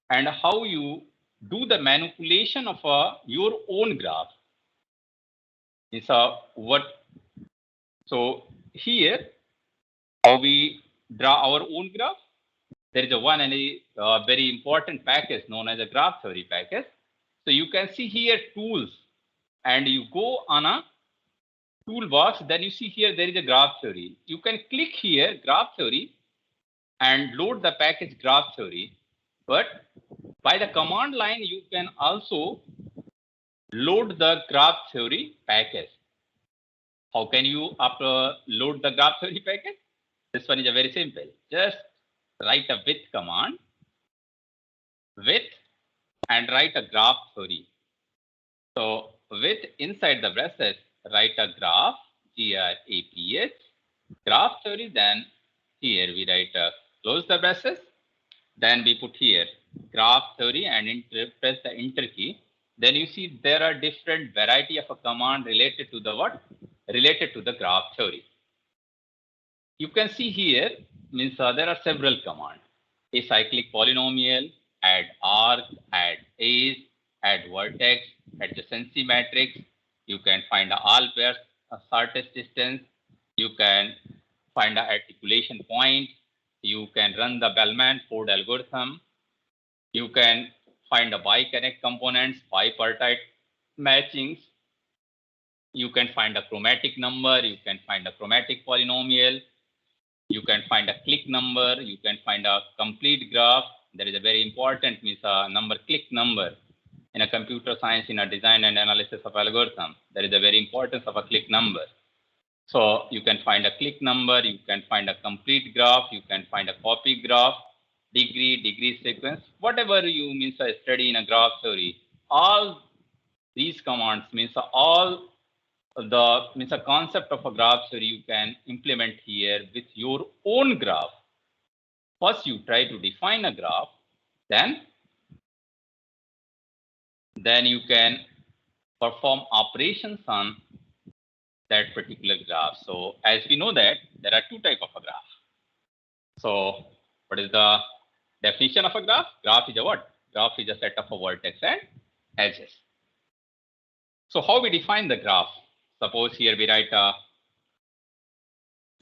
and how you do the manipulation of your own graph is what. So here how we draw our own graph. There is a one and a very important package known as a graph theory package. So you can see here tools, and you go on a toolbox, then you see here there is a graph theory. You can click here graph theory and load the package graph theory, but by the command line you can also load the graph theory package. How can you load the graph theory package? This one is a very simple. Just write a with command, with, and write a graph theory. So with inside the braces, write a graph, G-R-A-P-H, graph theory. Then here we write close the braces. Then we put here graph theory and press the enter key. Then you see there are different variety of a command related to the what? Related to the graph theory. You can see here means there are several commands. A cyclic polynomial, add arc, add edge, add vertex, adjacency matrix. You can find all pairs shortest distance. You can find the articulation point. You can run the Bellman-Ford algorithm. You can find the biconnect components, bipartite matchings. You can find a chromatic number. You can find a chromatic polynomial. You can find a click number. You can find a complete graph. There is a very important means number, click number. In a computer science, in a design and analysis of algorithm, there is a very importance of a click number. So you can find a click number, you can find a complete graph, you can find a copy graph, degree sequence, whatever you means study in a graph theory. All these commands means all the means a concept of a graph theory you can implement here with your own graph. First, you try to define a graph, then you can perform operations on that particular graph. So as we know that there are two types of a graph. So what is the definition of a graph? Graph is a what? Graph is a set of a vertex and edges. So how we define the graph? Suppose here we write a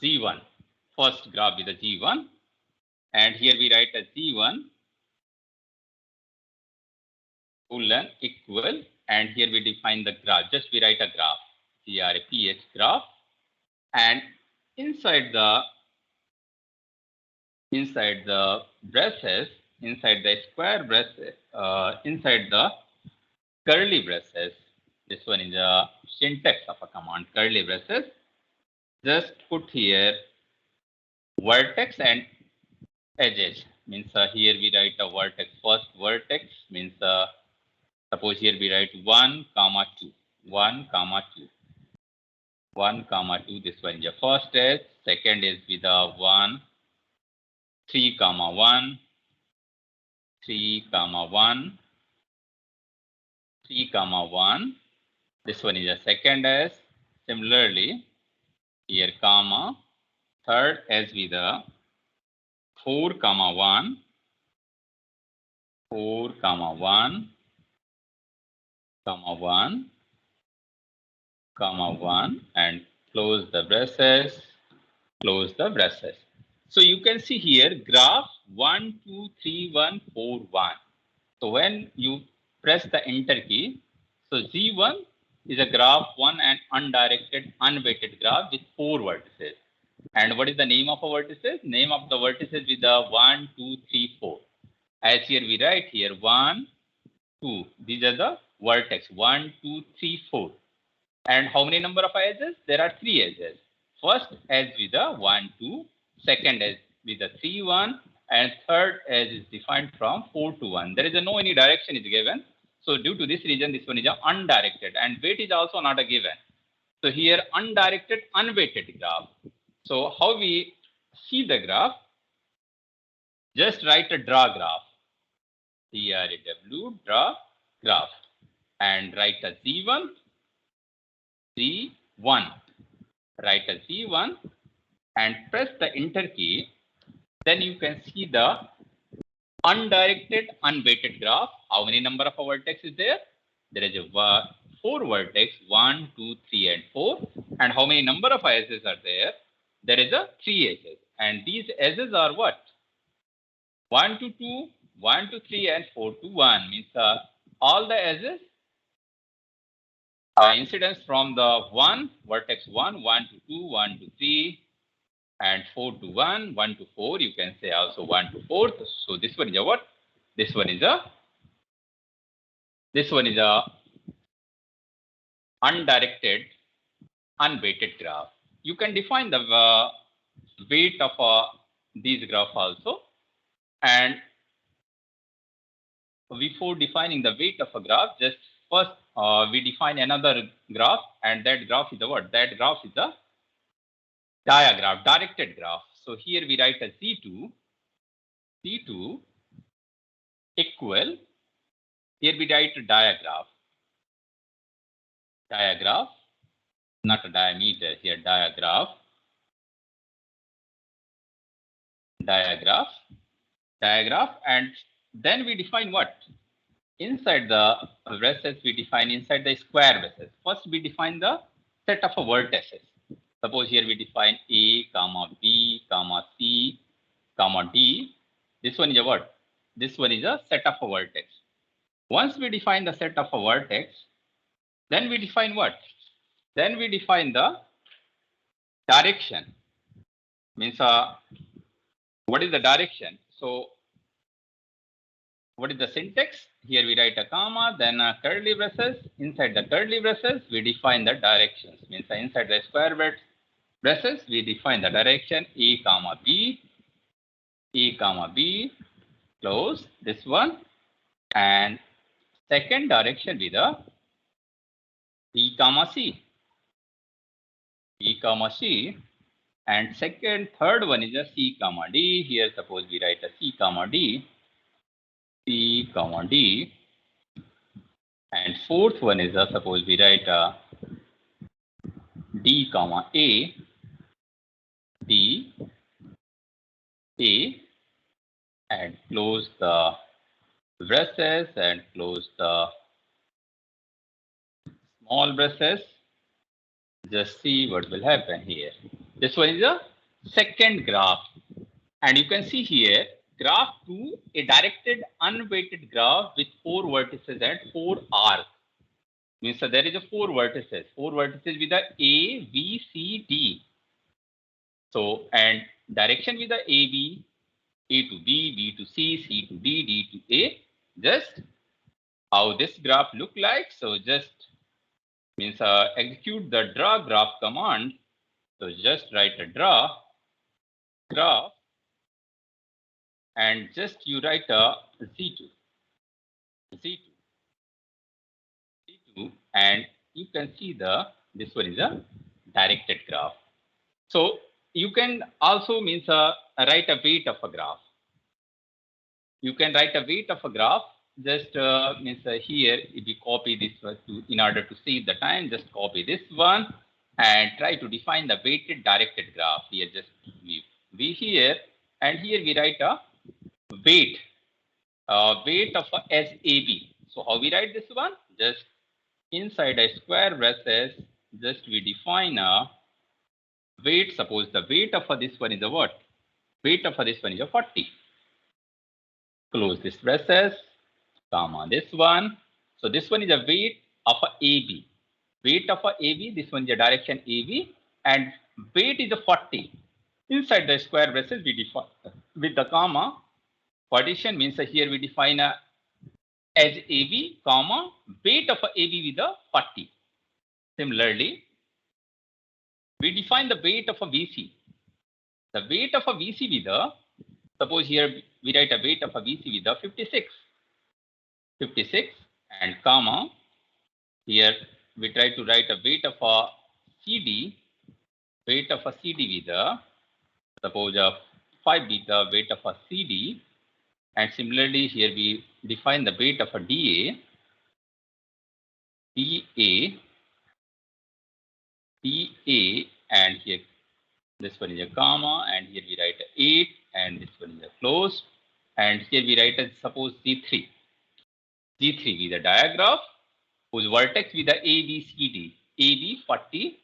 G1. First graph is a G1. And here we write a G1 colon equal. And here we define the graph. Just we write a graph. G-R-A-P-H graph, and inside the braces, inside the square braces, inside the curly braces, this one is a syntax of a command, curly braces. Just put here vertex and edges. Means here we write a vertex. First vertex means suppose here we write 1, 2, 1, 2. 1, 2, this one is the first edge. Second is with a 1, 3, 1, 3, 1, 3, 1. This one is the second edge. Similarly, here comma, third edge with a 4, 1, 4, 1, 1, and close the braces. close the braces. So you can see here graph 1, 2, 3, 1, 4, 1. So when you press the enter key, so Z1 is a graph 1 and undirected, unweighted graph with 4 vertices. And what is the name of a vertices? Name of the vertices with the 1, 2, 3, 4. As here we write here 1, 2. These are the vertex 1, 2, 3, 4. And how many number of edges? There are 3 edges. First edge with the 1, 2, second edge with the 3, 1, and third edge is defined from 4 to 1. There is no any direction is given. So due to this reason, this one is undirected, and weight is also not a given. So here undirected, unweighted graph. So how we see the graph? Just write a draw graph. DRAW, draw graph, and write a Z1, Z1. Write a Z1 and press the enter key. Then you can see the undirected, unweighted graph. How many number of vertex is there? There is a 4 vertex, 1, 2, 3, and 4. And how many number of edges are there? There is a 3 edges. And these edges are what? 1 to 2, 1 to 3, and 4 to 1. Means all the edges incidence from the 1, vertex 1, 1 to 2, 1 to 3, and 4 to 1, 1 to 4. You can say also 1 to 4. So this one is a what? This one is a undirected, unweighted graph. You can define the weight of these graph also. And before defining the weight of a graph, just first we define another graph, and that graph is the what? That graph is the diagraph, directed graph. So here we write a Z2 equal, here we write a diagraph, not a diameter here, diagraph, and then we define what? Inside the braces, we define inside the square braces. First, we define the set of vertices. Suppose here we define A, comma B, comma C, comma D. This one is a what? This one is a set of a vertex. Once we define the set of a vertex, then we define what? Then we define the direction. Means what is the direction? So what is the syntax? Here we write a comma, then curly braces. Inside the curly braces, we define the directions. Means inside the square braces, we define the direction A, comma B, close this one, and second direction with the B, comma C, and third one is a C, comma D. Here suppose we write a C, comma D, and fourth one is a, suppose we write a D, comma A, and close the braces and close the small braces. Just see what will happen here. This one is a second graph, and you can see here graph 2, a directed unweighted graph with 4 vertices and 4 arcs. Means there is a 4 vertices with the A, B, C, D. So, and direction with the AB, A to B, B to C, C to D, D to A. Just how this graph look like. So just means execute the draw graph command. So just write a draw graph, and just you write a Z2, and you can see this one is a directed graph. So you can also means write a weight of a graph. You can write a weight of a graph. Just means here if we copy this in order to save the time, just copy this one and try to define the weighted directed graph. Here just we here, and here we write a weight of a SAB. So how we write this one? Just inside a square braces, just we define a weight, suppose the weight of this one is a what? Weight of this one is a 40. Close this braces, comma this one. So this one is a weight of a AB. Weight of a AB, this one is a direction AB, and weight is a 40. Inside the square braces, we define with the comma. Partition means here we define a as AB, comma, weight of a AB with a 40. Similarly, we define the weight of a VC. The weight of a VC with a, suppose here we write a weight of a VC with a 56. 56 and comma, here we try to write a weight of a CD, weight of a CD with a, suppose a 5 beta weight of a CD, and similarly here we define the weight of a DA, and here this one is a comma, and here we write a 8, and this one is a close, and here we write a suppose Z3 with a diagraph whose vertex with the ABCD, AB 40,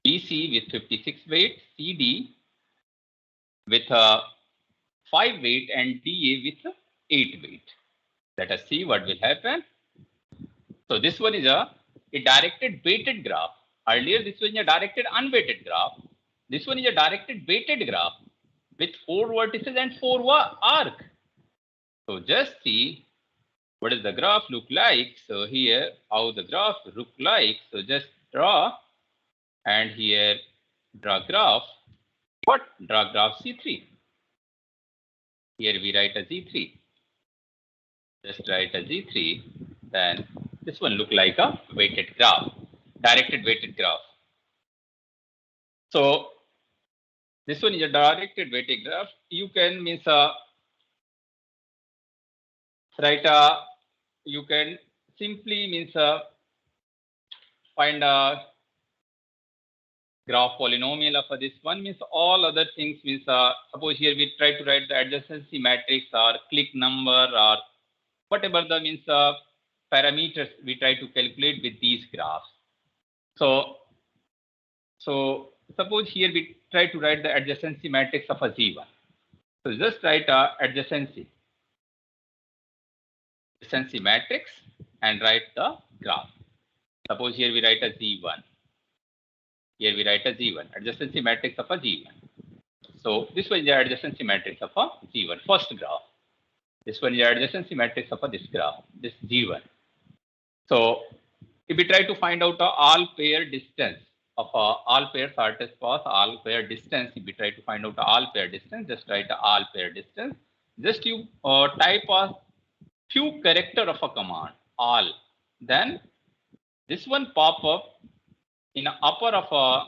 BC with 56 weight, CD with a 5 weight, and DA with 8 weight. Let us see what will happen. So this one is a directed weighted graph. Earlier this was a directed unweighted graph. This one is a directed weighted graph with 4 vertices and 4 arcs. So just see what does the graph look like. So here how the graph look like. So just draw, and here draw graph. What? Draw graph C3. Here we write a Z3. Just write a Z3. Then this one look like a weighted graph, directed weighted graph. So this one is a directed weighted graph. You can means write a, you can simply means find a graph polynomial of this one, means all other things means suppose here we try to write the adjacency matrix or click number or whatever the means parameters we try to calculate with these graphs. So suppose here we try to write the adjacency matrix of a Z1. So just write a adjacency matrix and write the graph. Suppose here we write a Z1. Here we write a Z1, adjacency matrix of a Z1. So this one is the adjacency matrix of a Z1, first graph. This one is the adjacency matrix of a this graph, this Z1. So if we try to find out all pair distance of all pair shortest path, all pair distance, if we try to find out all pair distance, just write all pair distance. Just you type a few character of a command, all. Then this one pop up in the upper of a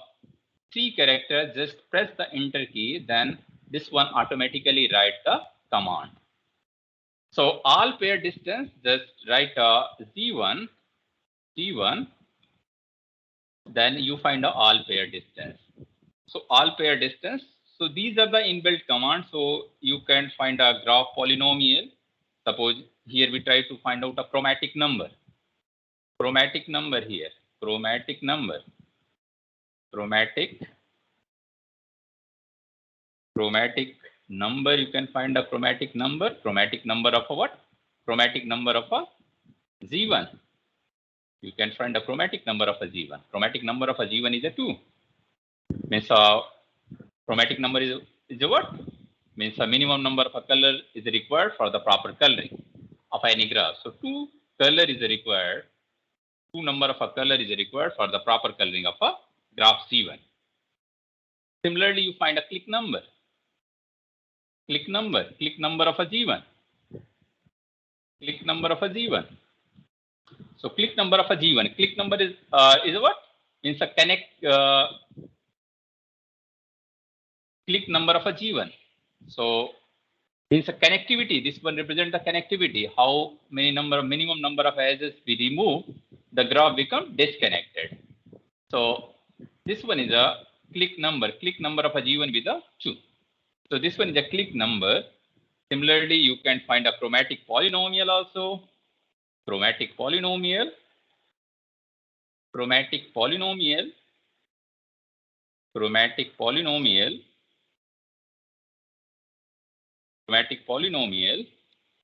3 characters, just press the enter key, then this one automatically write the command. So all pair distance, just write a Z1, then you find a all pair distance. So all pair distance. So these are the inbuilt commands. So you can find a graph polynomial. Suppose here we try to find out a chromatic number. Chromatic number here. Chromatic number. Chromatic number. You can find a chromatic number. Chromatic number of a what? Chromatic number of a Z1. You can find a chromatic number of a Z1. Chromatic number of a Z1 is a 2. Means chromatic number is a what? Means a minimum number of a color is required for the proper coloring of any graph. So 2 color is required. 2 number of a color is required for the proper coloring of a graph Z1. Similarly, you find a click number. Click number of a Z1. Click number of a Z1. So click number of a G1. Click number is what? Means a click number of a G1. So means a connectivity. This one represents the connectivity. How many minimum number of edges we remove, the graph become disconnected. So this one is a click number of a G1 with a 2. So this one is a click number. Similarly, you can find a chromatic polynomial also. Chromatic polynomial chromatic polynomial,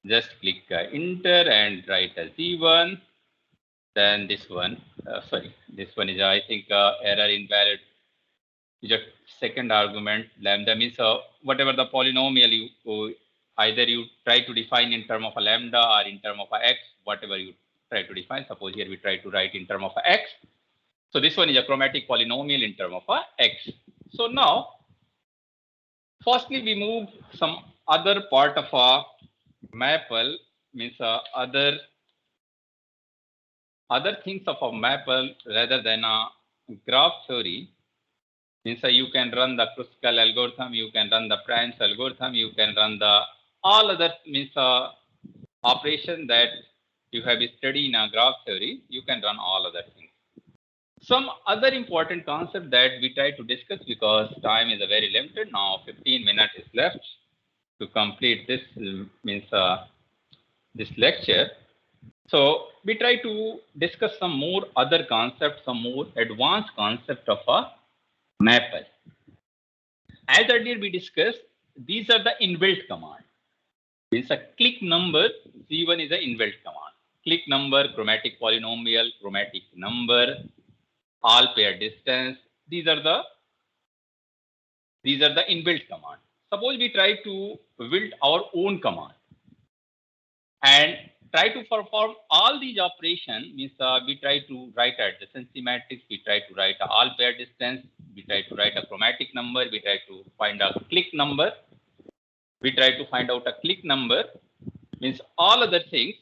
just click enter and write a Z1. Then this one, this one is I think error invalid. Is a second argument. Lambda means whatever the polynomial you either you try to define in term of a lambda or in term of a x, whatever you try to define. Suppose here we try to write in term of a x. So this one is a chromatic polynomial in term of a x. So now, firstly we move some other part of a maple, means other things of a maple rather than a graph theory. Means you can run the Kruskal algorithm, you can run the Prime's algorithm, you can run the all other means operation that you have studied in a graph theory. You can run all other things. Some other important concept that we try to discuss, because time is very limited now. 15 minutes is left to complete this means this lecture. So we try to discuss some more other concepts, some more advanced concept of a maple. As earlier we discussed, these are the inbuilt command. Means a click number, Z1 is an inbuilt command. Click number, chromatic polynomial, chromatic number, all pair distance. These are the inbuilt command. Suppose we try to build our own command and try to perform all these operations. Means we try to write adjacency matrix, we try to write a all pair distance, we try to write a chromatic number, we try to find a click number, we try to find out a click number, means all other things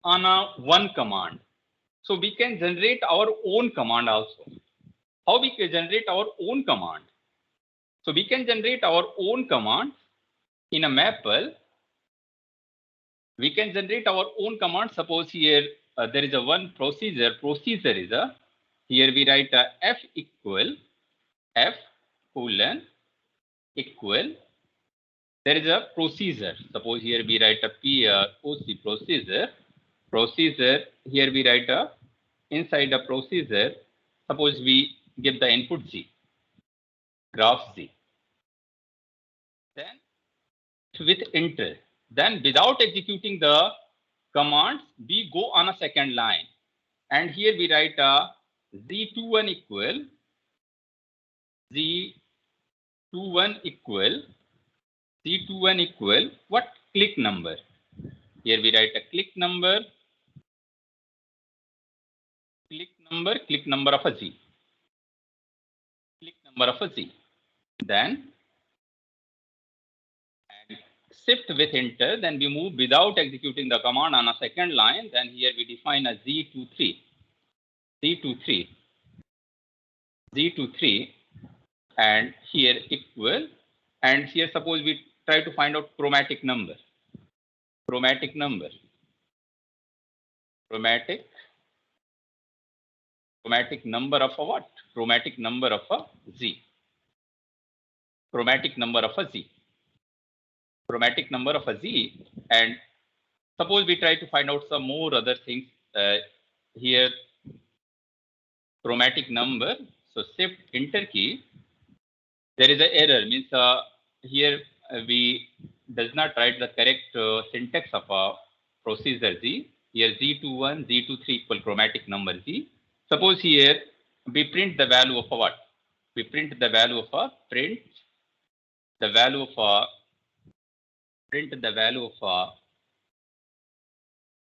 on a one command. So we can generate our own command also. How we can generate our own command? So we can generate our own command in a maple. We can generate our own command. Suppose here there is a one procedure. Procedure is a, here we write a f equal f colon equal. There is a procedure. Suppose here we write a POC procedure. Procedure, here we write a inside the procedure. Suppose we give the input Z, graph Z. Then with enter. Then without executing the commands, we go on a second line. And here we write a Z21 equal what? Click number. Here we write a click number of a Z. Click number of a Z. Then and shift with enter, then we move without executing the command on a second line. Then here we define a Z23, and here equal, and here suppose we try to find out chromatic number of a what? Chromatic number of a Z. And suppose we try to find out some more other things. Here chromatic number. So shift enter key. There is an error. Means here we does not write the correct syntax of a procedure Z. Here Z21, Z23 equal chromatic number Z. Suppose here we print the value of a what? We print the value of a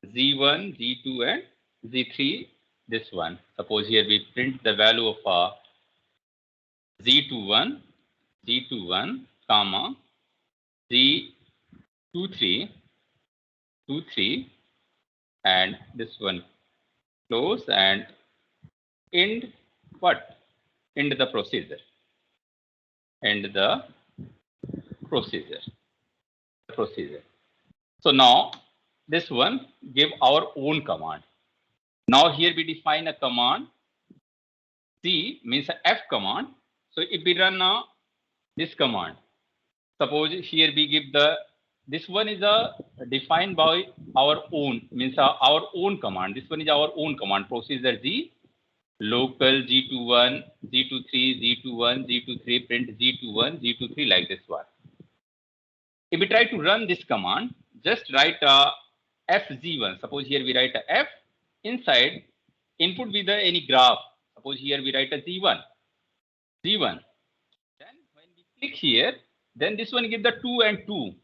Z1, Z2 and Z3, this one. Suppose here we print the value of a Z21, comma, Z23, and this one close and end what? End the procedure. So now this one give our own command. Now here we define a command. C means a F command. So if we run this command, suppose here we give this one is defined by our own, means our own command. This one is our own command, procedure Z. local G21, G23, G21, G23, print G21, G23 like this one. If we try to run this command, just write a FG1. Suppose here we write a F inside input with the any graph. Suppose here we write a G1. Then when we click here, then this one give the 2 and 2.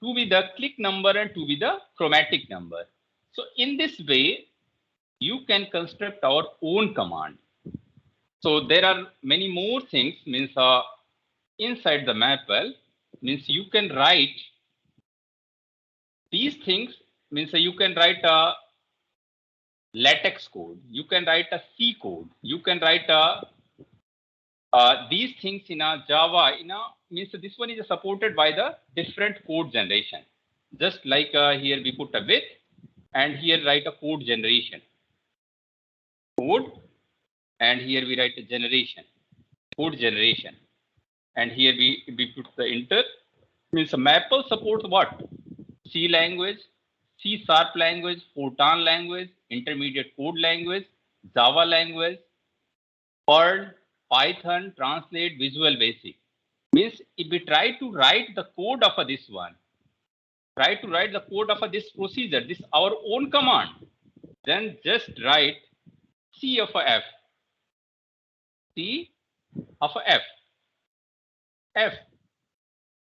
2 with the click number and 2 with the chromatic number. So in this way, you can construct our own command. So there are many more things means inside the maple means you can write these things means you can write a latex code, you can write a C code, you can write a these things in a Java means this one is supported by the different code generation. Just like here we put a with and here write a code generation. Code and here we write a generation. Code generation. And here we put the enter. Means Maple supports what? C language, C# language, Fortran language, intermediate code language, Java language, Perl, Python, Translate, Visual Basic. Means if we try to write the code of this one, try to write the code of this procedure, this our own command, then just write C of a F. C of a F. F.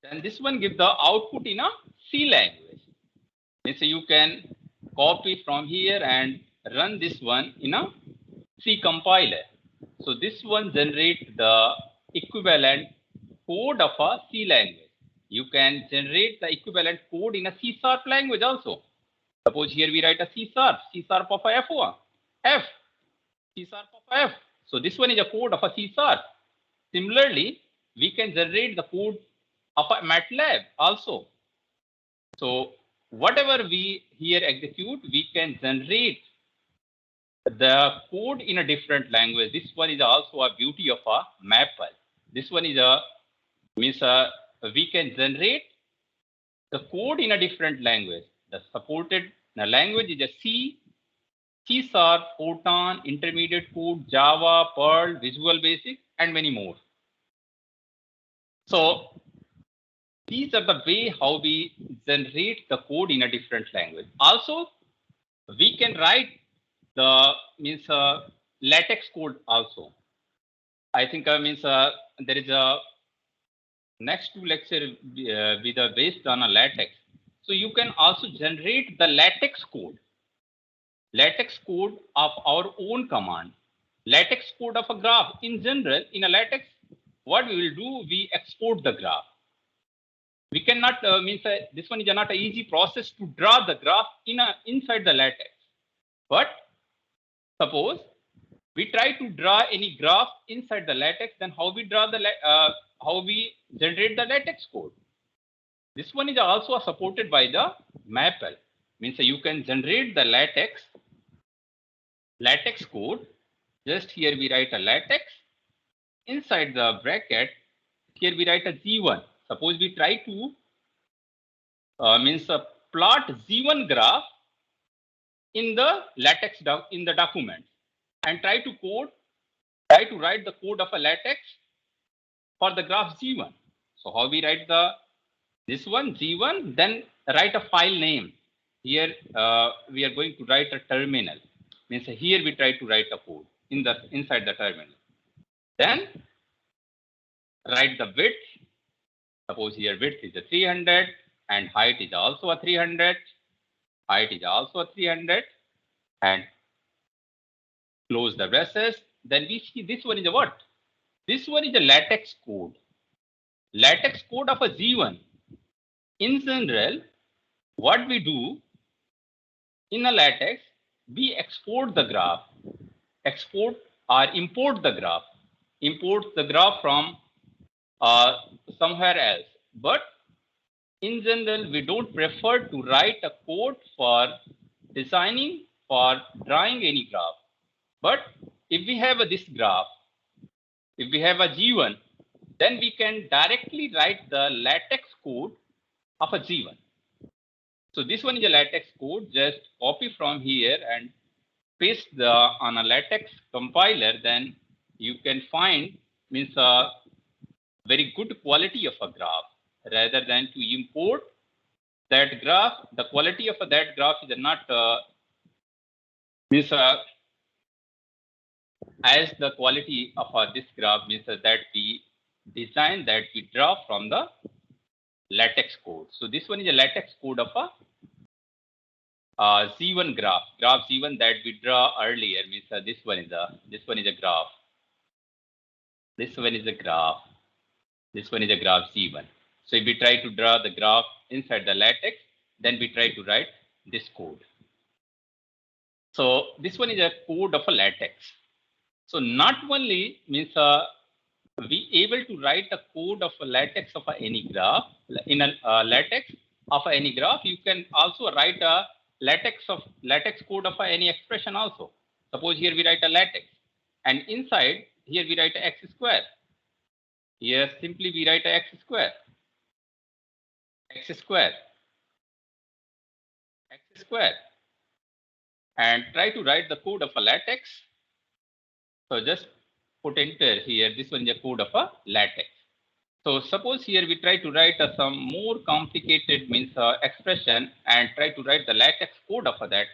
Then this one give the output in a C language. Means you can copy from here and run this one in a C compiler. So this one generates the equivalent code of a C language. You can generate the equivalent code in a C# language also. Suppose here we write a C# of a F1, F, C# of a F. So this one is a code of a C#. Similarly, we can generate the code of a MATLAB also. So whatever we here execute, we can generate the code in a different language. This one is also a beauty of a Maple. This one is we can generate the code in a different language. The supported language is a C, C#, Fortran, intermediate code, Java, Perl, Visual Basic, and many more. So these are the way how we generate the code in a different language. Also, we can write the latex code also. I think there is a next two lecture with based on a latex. So you can also generate the latex code of our own command, latex code of a graph. In general, in a latex, what we will do, we export the graph. We cannot this one is not an easy process to draw the graph inside the latex. But suppose we try to draw any graph inside the latex, then how we draw the how we generate the latex code. This one is also supported by the Maple. Means you can generate the latex code. Just here we write a latex. Inside the bracket, here we write a G1. Suppose we try to plot G1 graph in the latex in the document and try to write the code of a latex for the graph G1. So how we write this one G1, then write a file name. Here we are going to write a terminal. Means here we try to write a code inside the terminal. Then write the width. Suppose here width is a 300 and height is also a 300. Height is also a 300 and close the braces. Then we see this one is a what? This one is a latex code. Latex code of a G1. In general, what we do in a latex, we export the graph, export or import the graph, import the graph from somewhere else. But in general, we don't prefer to write a code for designing, for drawing any graph. But if we have this graph, if we have a G1, then we can directly write the latex code of a G1. So this one is a latex code. Just copy from here and paste on a LaTeX compiler, then you can find means a very good quality of a graph rather than to import that graph. The quality of that graph is not means as the quality of this graph means that we design, that we draw from the LaTeX code. So this one is a LaTeX code of a Z1 graph Z1 that we draw earlier. Means this one is a graph. This one is a graph. This one is a graph Z1. So if we try to draw the graph inside the LaTeX, then we try to write this code. So this one is a code of a LaTeX. So not only means we able to write the code of a LaTeX of any graph in a LaTeX of any graph. You can also write a LaTeX code of any expression also. Suppose here we write a LaTeX, and inside here we write x square. Here simply we write x square, and try to write the code of a LaTeX. So just put enter here. This one is a code of a LaTeX. So suppose here we try to write some more complicated means expression and try to write the LaTeX code of that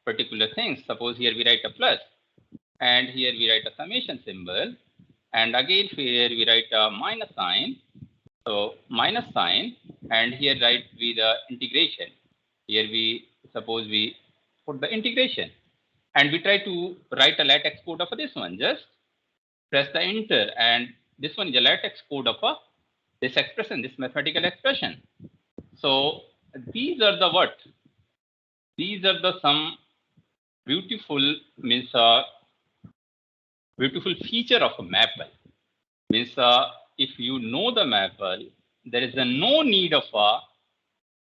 particular thing. Suppose here we write a plus, and here we write a summation symbol, and again here we write a minus sign. So minus sign, and here write we the integration. Here we suppose we put the integration, and we try to write a LaTeX code of this one. Just press the enter, and this one is a LaTeX code of this expression, this mathematical expression. So these are the what? These are the some beautiful means beautiful feature of a Maple. Means if you know the Maple, there is no need of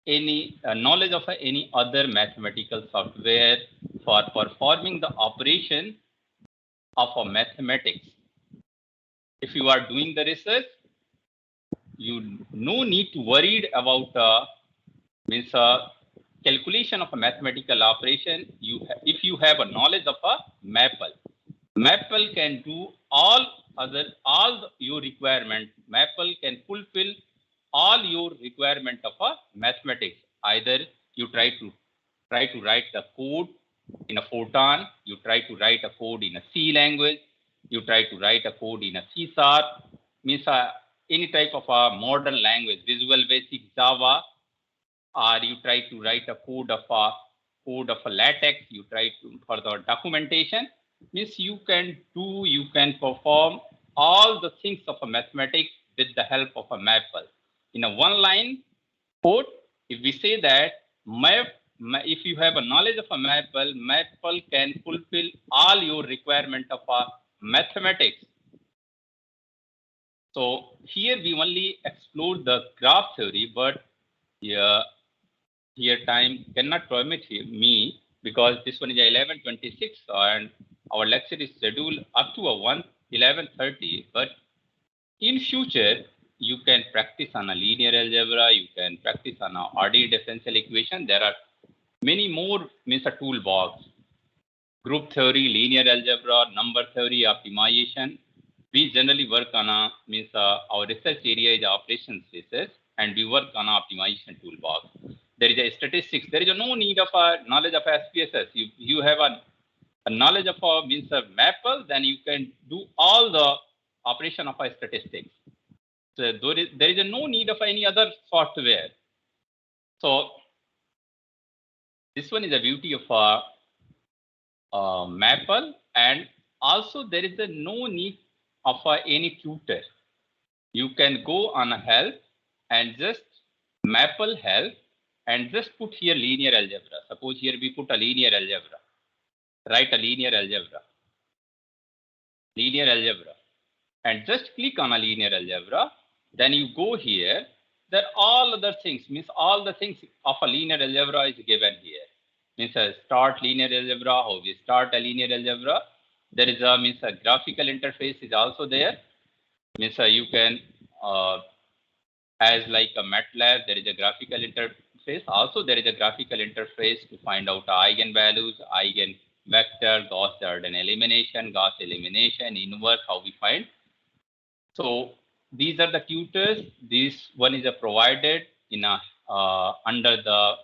any knowledge of any other mathematical software for performing the operation of a mathematics. If you are doing the research, you no need to worried about means calculation of a mathematical operation. If you have a knowledge of a Maple, Maple can do all your requirement. Maple can fulfill all your requirement of a mathematics. Either you try to write the code in a Fortran, you try to write a code in a C language, you try to write a code in a C#, means any type of a modern language, Visual Basic, Java, or you try to write a code of a LaTeX, you try to for the documentation, means you can perform all the things of a mathematics with the help of a Maple. In a one line code, if we say that if you have a knowledge of a Maple can fulfill all your requirement of a mathematics. So here we only explore the graph theory, but here time cannot permit me, because this one is 11:26 and our lecture is scheduled up to 11:30. But in future, you can practice on a linear algebra, you can practice on a RD differential equation. There are many more means a toolbox. Group theory, linear algebra, number theory, optimization. We generally work on our research area is operations research, and we work on optimization toolbox. There is a statistics. There is no need of a knowledge of SPSS. You have a knowledge of a means of Maple, then you can do all the operation of a statistics. So there is no need of any other software. So this one is the beauty of Maple, and also there is no need of any tutor. You can go on a help and just Maple help and just put here linear algebra. Suppose here we put a linear algebra. Write a linear algebra, and just click on a linear algebra. Then you go here. There all other things, means all the things of a linear algebra is given here. Means start linear algebra, how we start a linear algebra. There is a graphical interface is also there. Means you can as like a MATLAB, there is a graphical interface. Also there is a graphical interface to find out eigenvalues, eigen vector, Gauss-Jordan elimination, Gauss elimination, inverse, how we find. So these are the tutors. This one is provided in a under the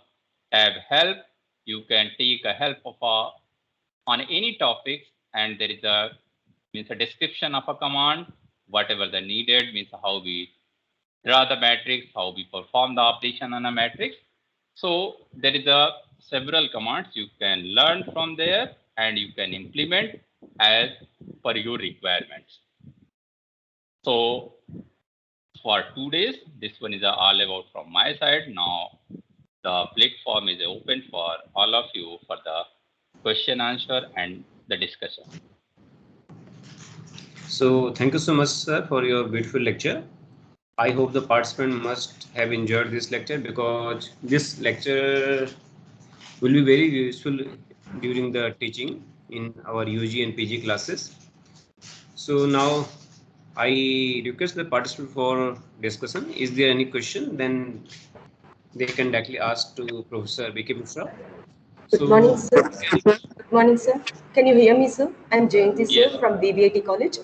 tab help. You can take a help of on any topics, and there is a description of a command, whatever the needed, means how we draw the matrix, how we perform the operation on a matrix. So there is a several commands you can learn from there, and you can implement as per your requirements. So for 2 days, this one is all about from my side. Now the platform is open for all of you for the question, answer, and the discussion. So thank you so much, sir, for your beautiful lecture. I hope the participant must have enjoyed this lecture, because this lecture will be very useful during the teaching in our UG and PG classes. So now I request the participant for discussion. Is there any question? Then they can directly ask to Professor B.K. Mishra. Good morning, sir. Good morning, sir. Can you hear me, sir? I'm Jayanti, sir, Yes. from BBIT College.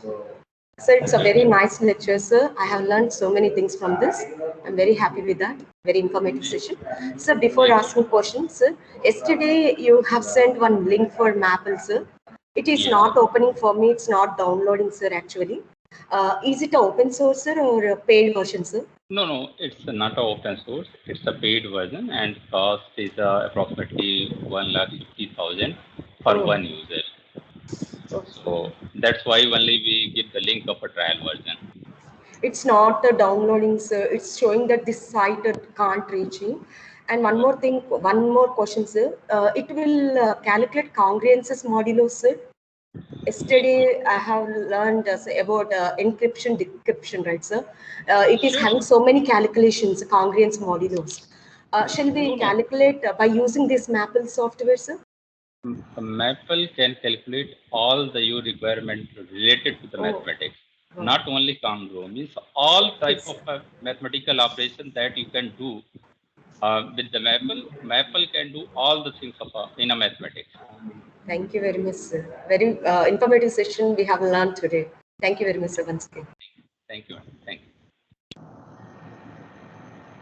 Sir, it's a very nice lecture, sir. I have learned so many things from this. I'm very happy with that. Very informative session. Sir, before asking questions, sir, yesterday you have sent one link for Maple, sir. It is not opening for me. It's not downloading, sir, actually. Is it an open source, sir, or a paid version, sir? No, it's not an open source. It's a paid version, and cost is approximately 1,50,000 for one user. So that's why only we give the link of a trial version. It's not downloading, sir. It's showing that this site can't reach me. And one more thing, one more question, sir. It will calculate congruences modulo, sir. Yesterday, I have learned about encryption, decryption, right, sir? It is having so many calculations, congruence modulos. Shall we calculate by using this Maple software, sir? Maple can calculate all the your requirement related to the mathematics. Not only congruent, means all type of mathematical operation that you can do with the Maple. Maple can do all the things of in a mathematics. Thank you very much, sir. Very informative session we have learned today. Thank you very much, sir, once again. Thank you. Thank you.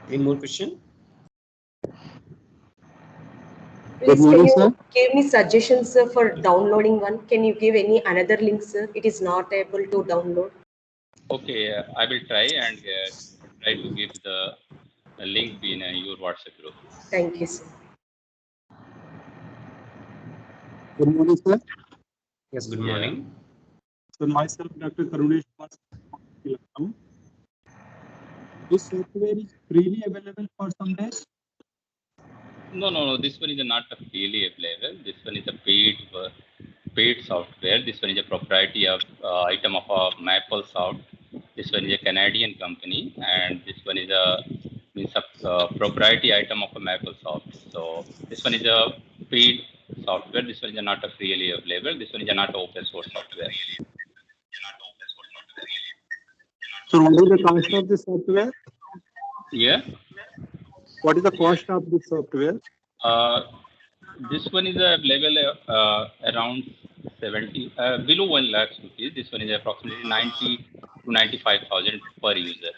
Any more question? Please, can you give me suggestions, sir, for downloading one? Can you give any another link, sir? It is not able to download. Okay, I will try and try to give the link in your WhatsApp group. Thank you, sir. Good morning, sir. Yes, good morning. So myself, Dr. Karunesh. This software is freely available for some days? No. This one is not a freely available. This one is a paid software. This one is a proprietary of item of a Maple Soft. This one is a Canadian company, and this one is a proprietary item of a Maple Soft. So this one is a paid software. This one is not a freely available. This one is not open source software. So what is the cost of this software? Yeah. What is the cost of this software? This one is available around 70 below 1 lakh rupees. This one is approximately 90 to 95,000 per user.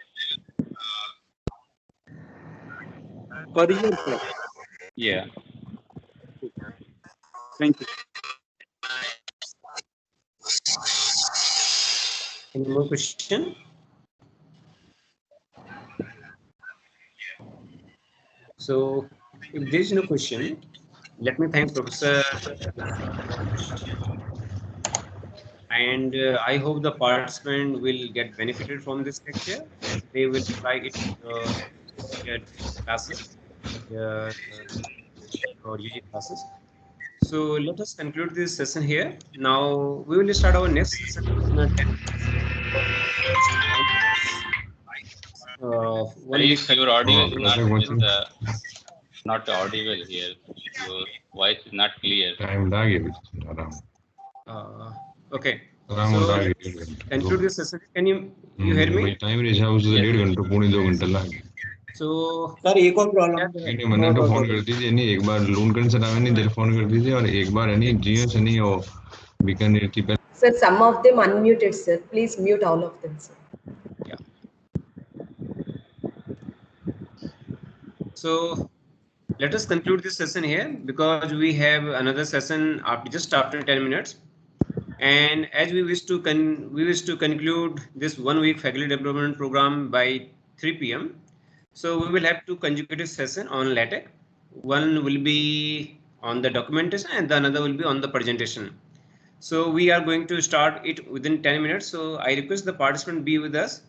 Per year, sir? Yeah. Thank you. Any more question? So if there is no question, let me thank Professor, and I hope the participant will get benefited from this lecture. They will try it their classes, or UG classes. So let us conclude this session here. Now we will start our next session in 10 Your audio is not audible here. Your voice is not clear. Okay. So conclude this session. Can you hear me? Time is house 1.5 घंटे 2.5 घंटे लागे. So sir एक और problem नहीं मैंने तो phone कर दीजिए नहीं एक बार लोन करने से नहीं जल फोन कर दीजिए और एक बार नहीं जियो से नहीं हो बीकानेर की Sir, some of them unmuted, sir. Please mute all of them, sir. So let us conclude this session here because we have another session after just after 10 minutes. And as we wish to conclude this 1 week faculty development program by 3 p.m. So we will have two consecutive sessions on LaTeX. One will be on the documentation and the another will be on the presentation. So we are going to start it within 10 minutes. So I request the participant be with us.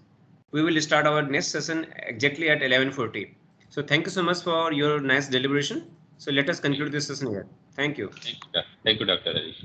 We will start our next session exactly at 11:40. So thank you so much for your nice deliberation. So let us conclude this session here. Thank you. Thank you, Dr. Harish.